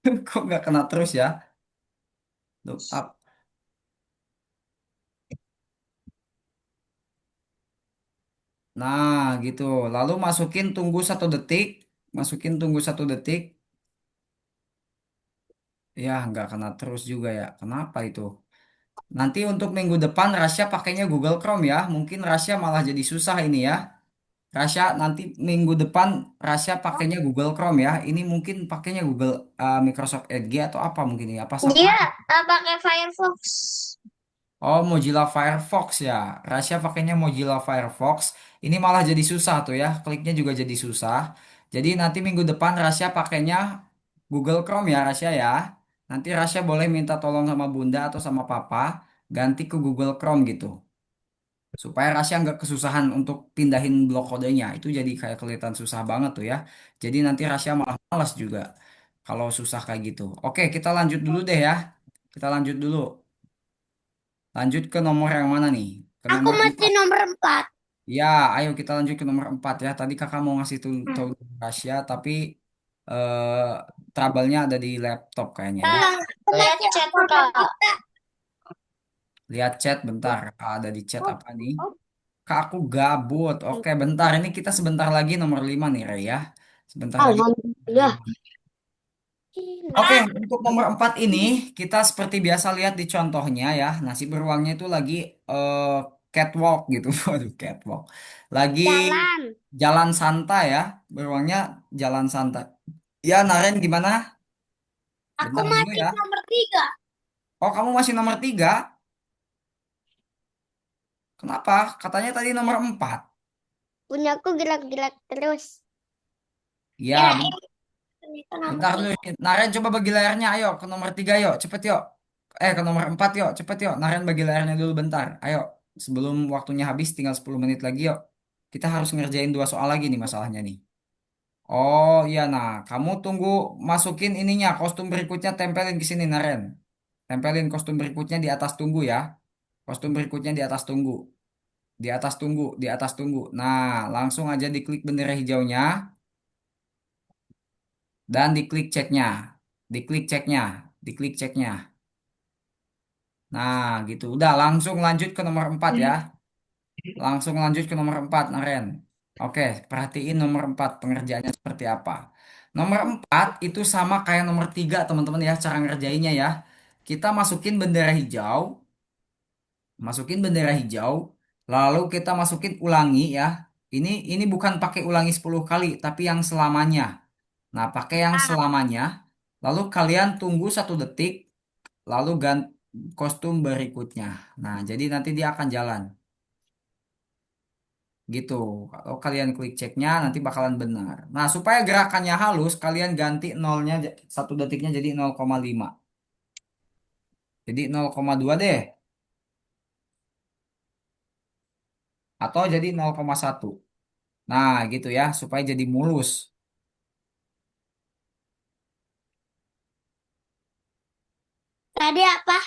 Kok nggak kena terus ya? Look up. Nah, gitu. Lalu masukin tunggu 1 detik. Masukin tunggu 1 detik. Ya, nggak kena terus juga ya. Kenapa itu? Nanti untuk minggu depan Rasya pakainya Google Chrome ya. Mungkin Rasya malah jadi susah ini ya. Rasya nanti minggu depan Rasya pakainya Google Chrome ya. Ini mungkin pakainya Google Microsoft Edge atau apa mungkin ya? Apa sama? Dia pakai Firefox. Oh, Mozilla Firefox ya. Rasya pakainya Mozilla Firefox. Ini malah jadi susah tuh ya. Kliknya juga jadi susah. Jadi nanti minggu depan Rasya pakainya Google Chrome ya, Rasya ya. Nanti Rasya boleh minta tolong sama Bunda atau sama Papa ganti ke Google Chrome gitu. Supaya Rasya nggak kesusahan untuk pindahin blok kodenya. Itu jadi kayak kelihatan susah banget tuh ya. Jadi nanti Rasya malah malas juga kalau susah kayak gitu. Oke, kita lanjut dulu deh ya. Kita lanjut dulu. Lanjut ke nomor yang mana nih? Ke Aku nomor masih 4. nomor 4. Ya, ayo kita lanjut ke nomor 4 ya. Tadi kakak mau ngasih tahu rahasia, tapi eh trouble-nya ada di laptop kayaknya ya. Lihat chat Kak. Lihat chat bentar. Ada di chat apa nih? Kak, aku gabut. Oke, bentar. Ini kita sebentar lagi nomor 5 nih, Rey ya. Sebentar lagi. Alhamdulillah. Oke, untuk nomor 4 ini kita seperti biasa lihat di contohnya ya. Nasi beruangnya itu lagi eh, catwalk gitu. Waduh, catwalk. Lagi Jalan. jalan santai ya. Beruangnya jalan santai. Ya, Naren gimana? Aku Bentar dulu masih ya. nomor 3. Oh, kamu masih nomor 3. Kenapa? Katanya tadi nomor 4. Punyaku gerak-gerak terus. Ya, Itu nomor bentar dulu. 3. Naren coba bagi layarnya. Ayo ke nomor 3 yuk. Cepet yuk. Ke nomor 4 yuk. Cepet yuk. Naren bagi layarnya dulu bentar. Ayo. Sebelum waktunya habis tinggal 10 menit lagi yuk. Kita harus ngerjain 2 soal lagi nih masalahnya nih. Oh iya, nah kamu tunggu masukin ininya, kostum berikutnya tempelin ke sini Naren. Tempelin kostum berikutnya di atas tunggu ya. Kostum berikutnya di atas tunggu. Di atas tunggu, di atas tunggu. Nah, langsung aja diklik bendera hijaunya dan diklik ceknya. Diklik ceknya, diklik ceknya. Nah, gitu. Udah langsung lanjut ke nomor 4 ya. Langsung lanjut ke nomor 4 Naren. Oke, perhatiin nomor 4 pengerjaannya seperti apa. Nomor 4 itu sama kayak nomor 3 teman-teman ya, cara ngerjainnya ya. Kita masukin bendera hijau, masukin bendera hijau, lalu kita masukin ulangi ya. Ini bukan pakai ulangi 10 kali, tapi yang selamanya. Nah, pakai yang selamanya, lalu kalian tunggu 1 detik, lalu ganti kostum berikutnya. Nah, jadi nanti dia akan jalan. Gitu. Kalau kalian klik ceknya nanti bakalan benar. Nah, supaya gerakannya halus, kalian ganti nolnya 1 detiknya jadi 0,5. Jadi 0,2 deh. Atau jadi 0,1. Nah, gitu ya, supaya jadi mulus. Tadi apa?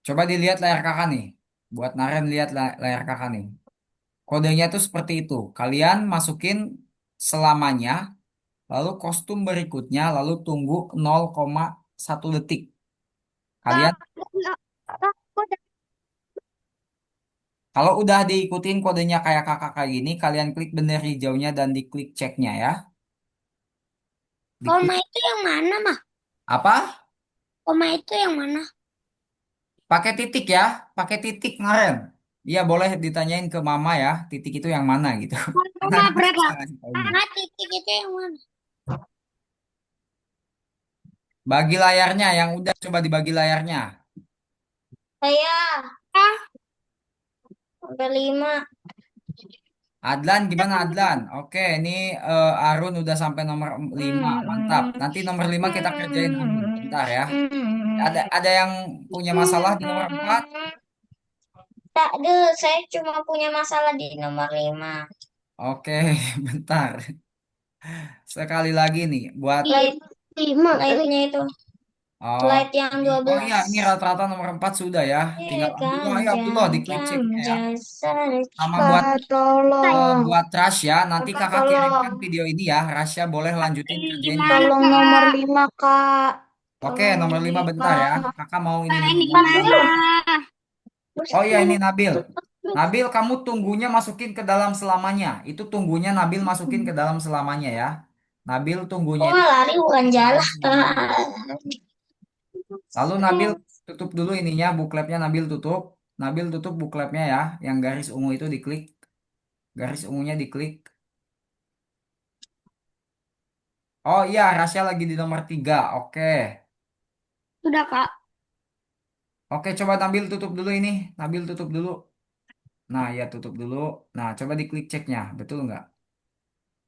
Coba dilihat layar kakak nih. Buat Naren lihat layar kakak nih. Kodenya tuh seperti itu. Kalian masukin selamanya, lalu kostum berikutnya, lalu tunggu 0,1 detik. Kalian kalau udah diikutin kodenya kayak kakak kayak gini, kalian klik bendera hijaunya dan diklik ceknya ya. Koma Diklik itu yang mana, mah? apa? Koma itu yang mana? Pakai titik ya, pakai titik Naren. Iya boleh ditanyain ke mama ya, titik itu yang mana gitu. Karena Koma aku berapa? susah ngasih taunya. Nah, titik itu yang mana? Bagi layarnya, yang udah coba dibagi layarnya. Saya sampai 5. Adlan gimana Adlan? Oke, ini Arun udah sampai nomor 5, mantap. Nanti nomor 5 kita kerjain Arun. Bentar ya. Ada yang punya masalah di nomor 4? Tak deh, saya cuma punya masalah di nomor 5. Oke, bentar. Sekali lagi nih buat Slide 5. Slide-nya itu. oh, Slide yang ini, dua oh iya belas ini rata-rata nomor 4 sudah ya. Tinggal Jam, Abdullah, ayo Abdullah jam, diklik jam, ceknya ya. jasa, Sama buat Kak, tolong. buat Rasya, nanti Kakak kakak tolong. kirimkan video ini ya. Rasya boleh lanjutin kerjain Gimana, Tolong videonya. nomor Kak? 5 Kak. Oke, Tolong nomor nomor 5 bentar ya. 5. Kakak mau ini Kak, dulu ini gambar. gimana? Oh iya ini Nabil. Nabil kamu tunggunya masukin ke dalam selamanya. Itu tunggunya Nabil masukin ke dalam selamanya ya. Nabil tunggunya Oh, itu lari bukan ke dalam jalan. selamanya. Lalu Nabil tutup dulu ininya, bookletnya Nabil tutup. Nabil tutup bookletnya ya. Yang garis ungu itu diklik. Garis ungunya diklik. Oh iya, Rasya lagi di nomor 3. Oke. Sudah, Kak. Oke, coba Nabil tutup dulu ini. Nabil tutup dulu. Nah, ya tutup dulu. Nah, coba diklik ceknya. Betul nggak?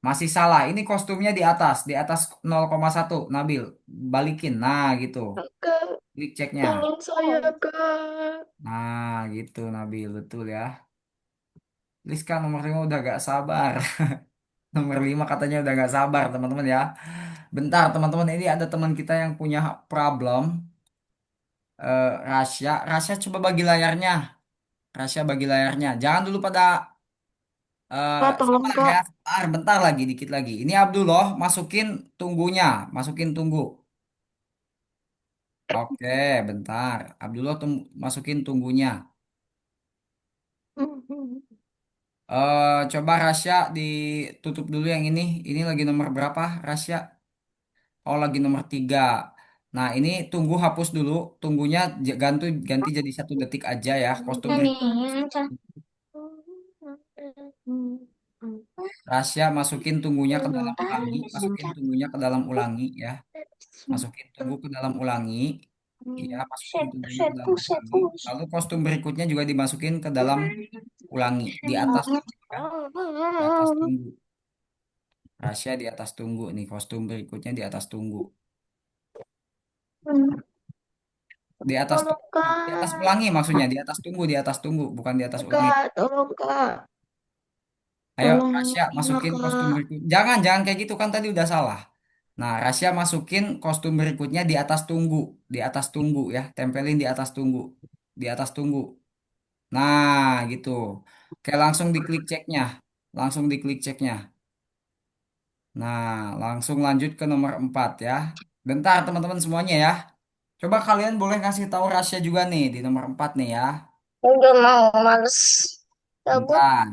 Masih salah. Ini kostumnya di atas 0,1 Nabil. Balikin. Nah, gitu. Kak, Klik ceknya. tolong saya Kak. Nah, gitu Nabil. Betul ya. Liska nomor 5 udah gak sabar. Nomor 5 katanya udah gak sabar, teman-teman ya. Bentar, teman-teman. Ini ada teman kita yang punya problem. Rasya. Rasya coba bagi layarnya. Rasya bagi layarnya. Jangan dulu pada Kak, tolong sabar Kak. ya. Bentar lagi, dikit lagi. Ini Abdullah, masukin tunggunya. Masukin tunggu. Oke, bentar. Abdullah masukin tunggunya. Coba Rasya ditutup dulu yang ini. Ini lagi nomor berapa, Rasya? Oh, lagi nomor 3. Nah, ini tunggu hapus dulu. Tunggunya ganti jadi 1 detik aja ya. Kostum Ini berikut. Rasya masukin tunggunya ke dalam ulangi. Masukin tunggunya ke dalam ulangi ya. Masukin tunggu ke dalam ulangi. Iya, masukin tunggunya ke dalam ulangi. Lalu kostum berikutnya juga dimasukin ke dalam ulangi. Di atas ya. Di atas tunggu. Rasya di atas tunggu nih. Kostum berikutnya di atas tunggu. Di atas Tolong di atas Kak. ulangi maksudnya. Di atas tunggu. Di atas tunggu. Bukan di atas ulangi. Kak, tolong Kak. Ayo, Tolong Rasya ingetin ya, masukin kostum Kak. berikut. Jangan kayak gitu kan tadi udah salah. Nah, Rasya masukin kostum berikutnya di atas tunggu, di atas tunggu ya, tempelin di atas tunggu, di atas tunggu. Nah, gitu. Oke, langsung diklik ceknya, langsung diklik ceknya. Nah, langsung lanjut ke nomor 4 ya. Bentar teman-teman semuanya ya. Coba kalian boleh ngasih tahu Rasya juga nih di nomor 4 nih ya. Udah mau males. Cabut. Bentar,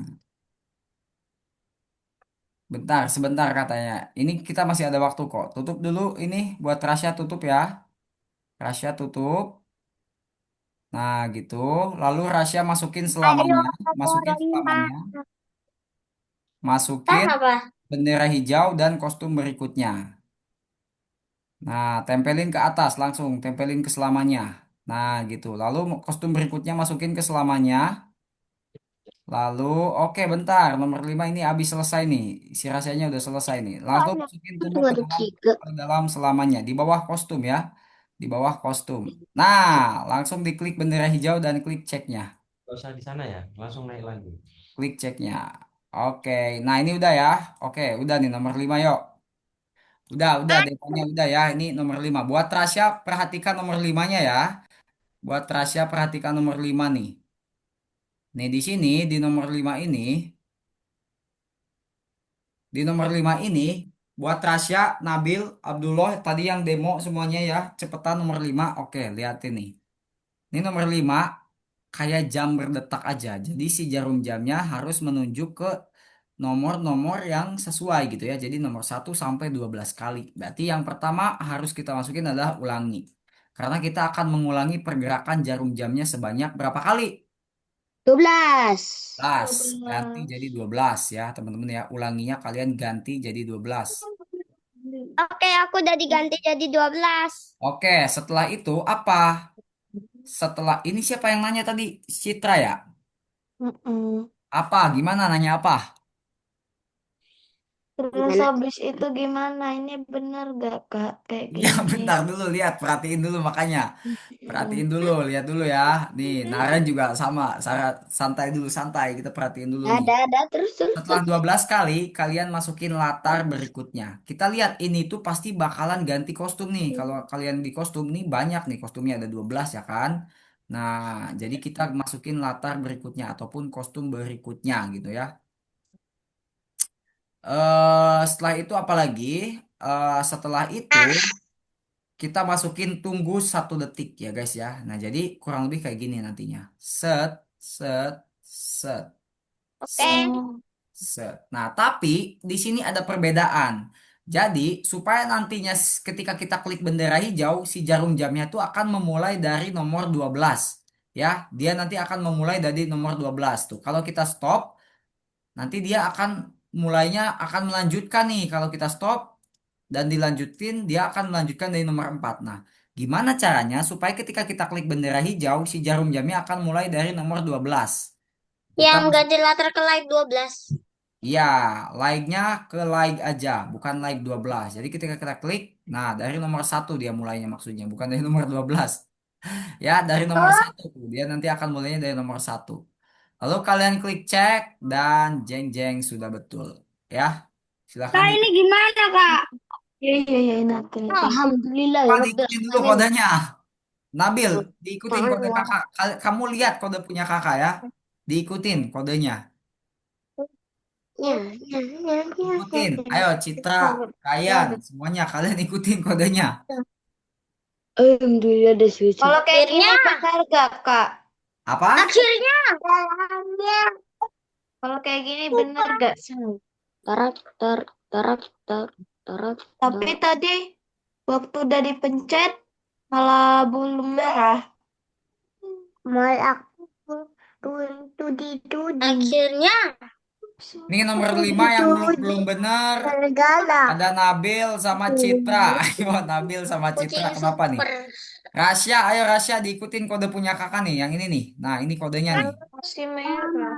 bentar, sebentar katanya. Ini kita masih ada waktu kok. Tutup dulu ini buat Rasya tutup ya. Rasya tutup. Nah, gitu. Lalu Rasya masukin Ayo, selamanya, nomor masukin 5. selamanya, Tah masukin apa? bendera hijau dan kostum berikutnya. Nah, tempelin ke atas langsung, tempelin ke selamanya. Nah, gitu. Lalu kostum berikutnya masukin ke selamanya. Lalu, oke bentar, nomor 5 ini habis selesai nih. Si rahasianya udah selesai nih. Oh, Langsung ada. masukin Itu tunggu ada 3. ke dalam selamanya, di bawah kostum ya. Di bawah kostum. Nah, langsung diklik bendera hijau dan klik ceknya. Gak usah di sana ya, langsung naik lagi. Klik ceknya. Oke, nah ini udah ya. Oke, udah nih nomor 5 yuk. Udah, demonya udah ya. Ini nomor 5. Buat Rasya, perhatikan nomor 5-nya ya. Buat Rasya, perhatikan nomor 5 nih. Nih di sini, di nomor 5 ini, di nomor 5 ini, buat Rasya, Nabil, Abdullah, tadi yang demo semuanya ya. Cepetan nomor 5. Oke, liatin nih. Ini nomor 5 kayak jam berdetak aja. Jadi si jarum jamnya harus menunjuk ke nomor-nomor yang sesuai gitu ya. Jadi nomor 1 sampai 12 kali. Berarti yang pertama harus kita masukin adalah ulangi. Karena kita akan mengulangi pergerakan jarum jamnya sebanyak berapa kali? 12. 12. Ganti 12. jadi 12 ya teman-teman ya. Ulanginya kalian ganti jadi 12. Oke, aku udah diganti jadi 12. Oke, setelah itu apa? Setelah ini siapa yang nanya tadi? Citra ya? Mm-mm. Apa? Gimana nanya apa? Terus habis itu gimana? Ini bener gak, Kak? Kayak Ya, gini. bentar dulu lihat, perhatiin dulu makanya. Perhatiin dulu, lihat dulu ya. Nih, Naren juga sama. Santai dulu, santai. Kita perhatiin dulu nih. Ada, terus, terus, Setelah terus. 12 kali, kalian masukin latar berikutnya. Kita lihat ini tuh pasti bakalan ganti kostum nih. Kalau kalian di kostum nih banyak nih kostumnya ada 12 ya kan. Nah, jadi kita masukin latar berikutnya ataupun kostum berikutnya gitu ya. Setelah itu apalagi? Setelah itu kita masukin tunggu 1 detik ya guys ya. Nah jadi kurang lebih kayak gini nantinya. Set, set, set, Oke. set, Oh, set. Nah tapi di sini ada perbedaan. Jadi supaya nantinya ketika kita klik bendera hijau, si jarum jamnya itu akan memulai dari nomor 12. Ya, dia nanti akan memulai dari nomor 12 tuh. Kalau kita stop, nanti dia akan mulainya akan melanjutkan nih. Kalau kita stop dan dilanjutin, dia akan melanjutkan dari nomor 4. Nah, gimana caranya supaya ketika kita klik bendera hijau, si jarum jamnya akan mulai dari nomor 12. Kita Yang ganti latar ke live 12. ya, like-nya ke like aja, bukan like 12. Jadi ketika kita klik, nah dari nomor 1 dia mulainya maksudnya, bukan dari nomor 12. Ya, dari nomor Oh, 1. Dia nanti akan mulainya dari nomor 1. Lalu kalian klik cek dan jeng jeng sudah betul. Ya, silahkan Kak, di ini gimana, Kak? iya, iya, iya, nanti, nanti. Alhamdulillah ya Apa, Rabbil diikutin dulu Alamin. kodenya. Nabil, diikutin kode kakak. Kamu lihat kode punya kakak ya. Diikutin kodenya. Ya, ya, ya, ya, ya, Ikutin. ya. Ayo, Citra, Ryan, semuanya kalian ikutin kodenya. Alhamdulillah ada switch. Kalau kayak gini benar gak, Kak? Apa? akhirnya dalamnya. Kalau kayak gini bener gak? Tarak, tarak, tarak, tarak, tarak. Tapi tadi waktu udah dipencet malah belum merah. Malah akhirnya Ini nomor 5 yang belum bener. segala Ada Nabil sama Citra. Ayo, Nabil sama Citra. kucing Kenapa nih? super Rasya, ayo Rasya diikutin kode punya kakak nih. Yang ini nih. Nah, ini kodenya nih. masih merah.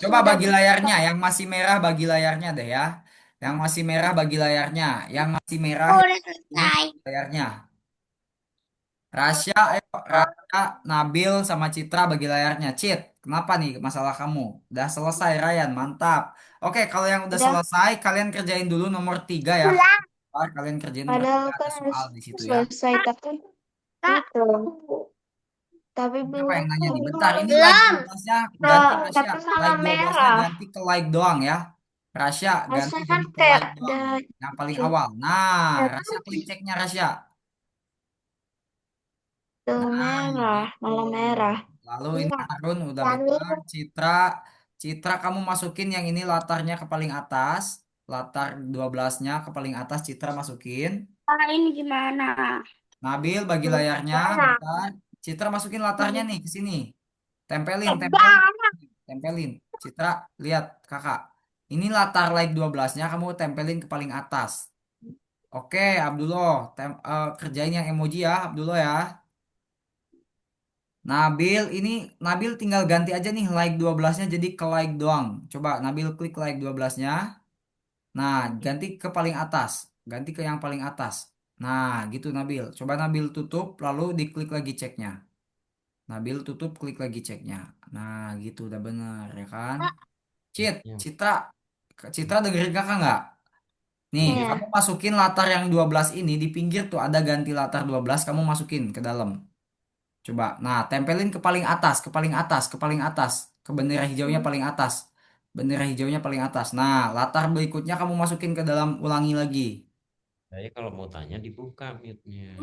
Coba bagi layarnya. Yang masih merah bagi layarnya deh ya. Yang masih merah bagi layarnya. Yang masih merah Udah ini selesai. layarnya. Rasya, ayo Rasya, Nabil sama Citra bagi layarnya. Cit, Kenapa nih masalah kamu? Udah selesai, Ryan. Mantap. Oke, kalau yang udah Udah, selesai, kalian kerjain dulu nomor 3 ya. Kalian kerjain nomor padahal 3 ada kan harus soal di situ ya. selesai, tapi itu, tapi Siapa yang nanya nih? belum. Bentar, ini like Belum. 12-nya ganti Rasya. Tapi malah Like 12-nya merah. ganti ke like doang ya. Rasya ganti Harusnya kan jadi ke kayak like ada doang. Yang paling cek awal. Nah, Rasya klik ceknya Rasya. ke Nah, merah, gitu. malah merah. Lalu ini Harun udah benar. Citra, Citra kamu masukin yang ini latarnya ke paling atas. Latar 12-nya ke paling atas Citra masukin. Ah, ini gimana? Nabil bagi layarnya, bentar. Citra masukin latarnya nih ke sini. Tempelin, tempelin, tempelin. Citra, lihat kakak. Ini latar like 12-nya kamu tempelin ke paling atas. Oke, Abdullah, kerjain yang emoji ya, Abdullah ya. Nabil, ini Nabil tinggal ganti aja nih like 12-nya jadi ke like doang. Coba Nabil klik like 12-nya. Nah, ganti ke paling atas. Ganti ke yang paling atas. Nah, gitu Nabil. Coba Nabil tutup lalu diklik lagi ceknya. Nabil tutup, klik lagi ceknya. Nah, gitu udah bener ya kan? Ya. Citra, Citra dengerin kakak nggak? Nih, Iya. kamu Iya. masukin latar yang 12 ini di pinggir tuh ada ganti latar 12, kamu masukin ke dalam. Coba. Nah, tempelin ke paling atas, ke paling atas, ke paling atas, ke bendera hijaunya paling atas. Bendera hijaunya paling atas. Nah, latar berikutnya kamu masukin ke dalam, ulangi lagi. Saya kalau mau tanya dibuka mute-nya.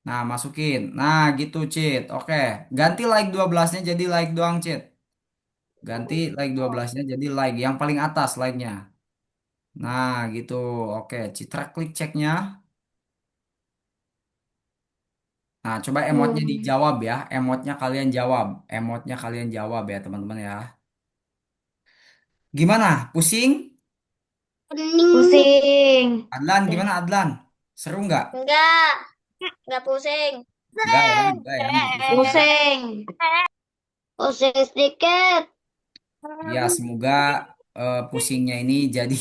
Nah, masukin. Nah, gitu, Cit. Oke. Ganti like 12-nya jadi like doang, Cit. Ganti like 12-nya jadi like yang paling atas like-nya. Nah, gitu. Oke, Citra klik ceknya. Nah, coba emotnya Hmm. dijawab ya. Emotnya kalian jawab. Emotnya kalian jawab ya, teman-teman ya. Gimana? Pusing? Pusing. Adlan, Deh. gimana Adlan? Seru nggak? Enggak pusing. Enggak ya, enggak ya, enggak pusing ya. Pusing. Pusing sedikit. Ya, semoga pusingnya ini jadi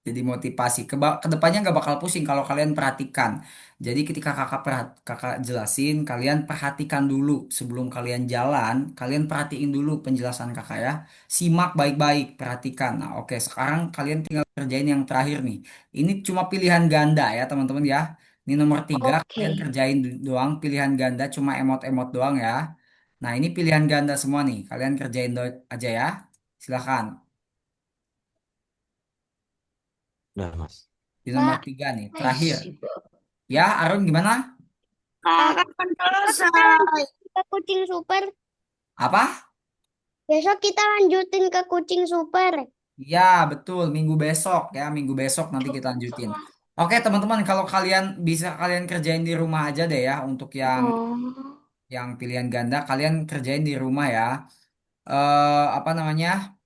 jadi motivasi. Kedepannya nggak bakal pusing kalau kalian perhatikan. Jadi ketika kakak jelasin, kalian perhatikan dulu sebelum kalian jalan. Kalian perhatiin dulu penjelasan kakak ya. Simak baik-baik, perhatikan. Nah, oke, sekarang kalian tinggal kerjain yang terakhir nih. Ini cuma pilihan ganda ya, teman-teman ya. Ini nomor 3, kalian Oke. kerjain doang. Pilihan ganda cuma emot-emot doang ya. Nah, ini pilihan ganda semua nih. Kalian kerjain aja ya. Silakan. Udah, Mas. Di nomor 3 nih, terakhir. Isi. Ya, Arun gimana? Kapan selesai? Ke kucing super. Apa? Besok kita lanjutin ke kucing super. Ya, betul. Minggu besok ya, minggu besok nanti kita lanjutin. Oke, teman-teman, kalau kalian bisa kalian kerjain di rumah aja deh ya untuk Oh. yang pilihan ganda kalian kerjain di rumah ya. Apa namanya?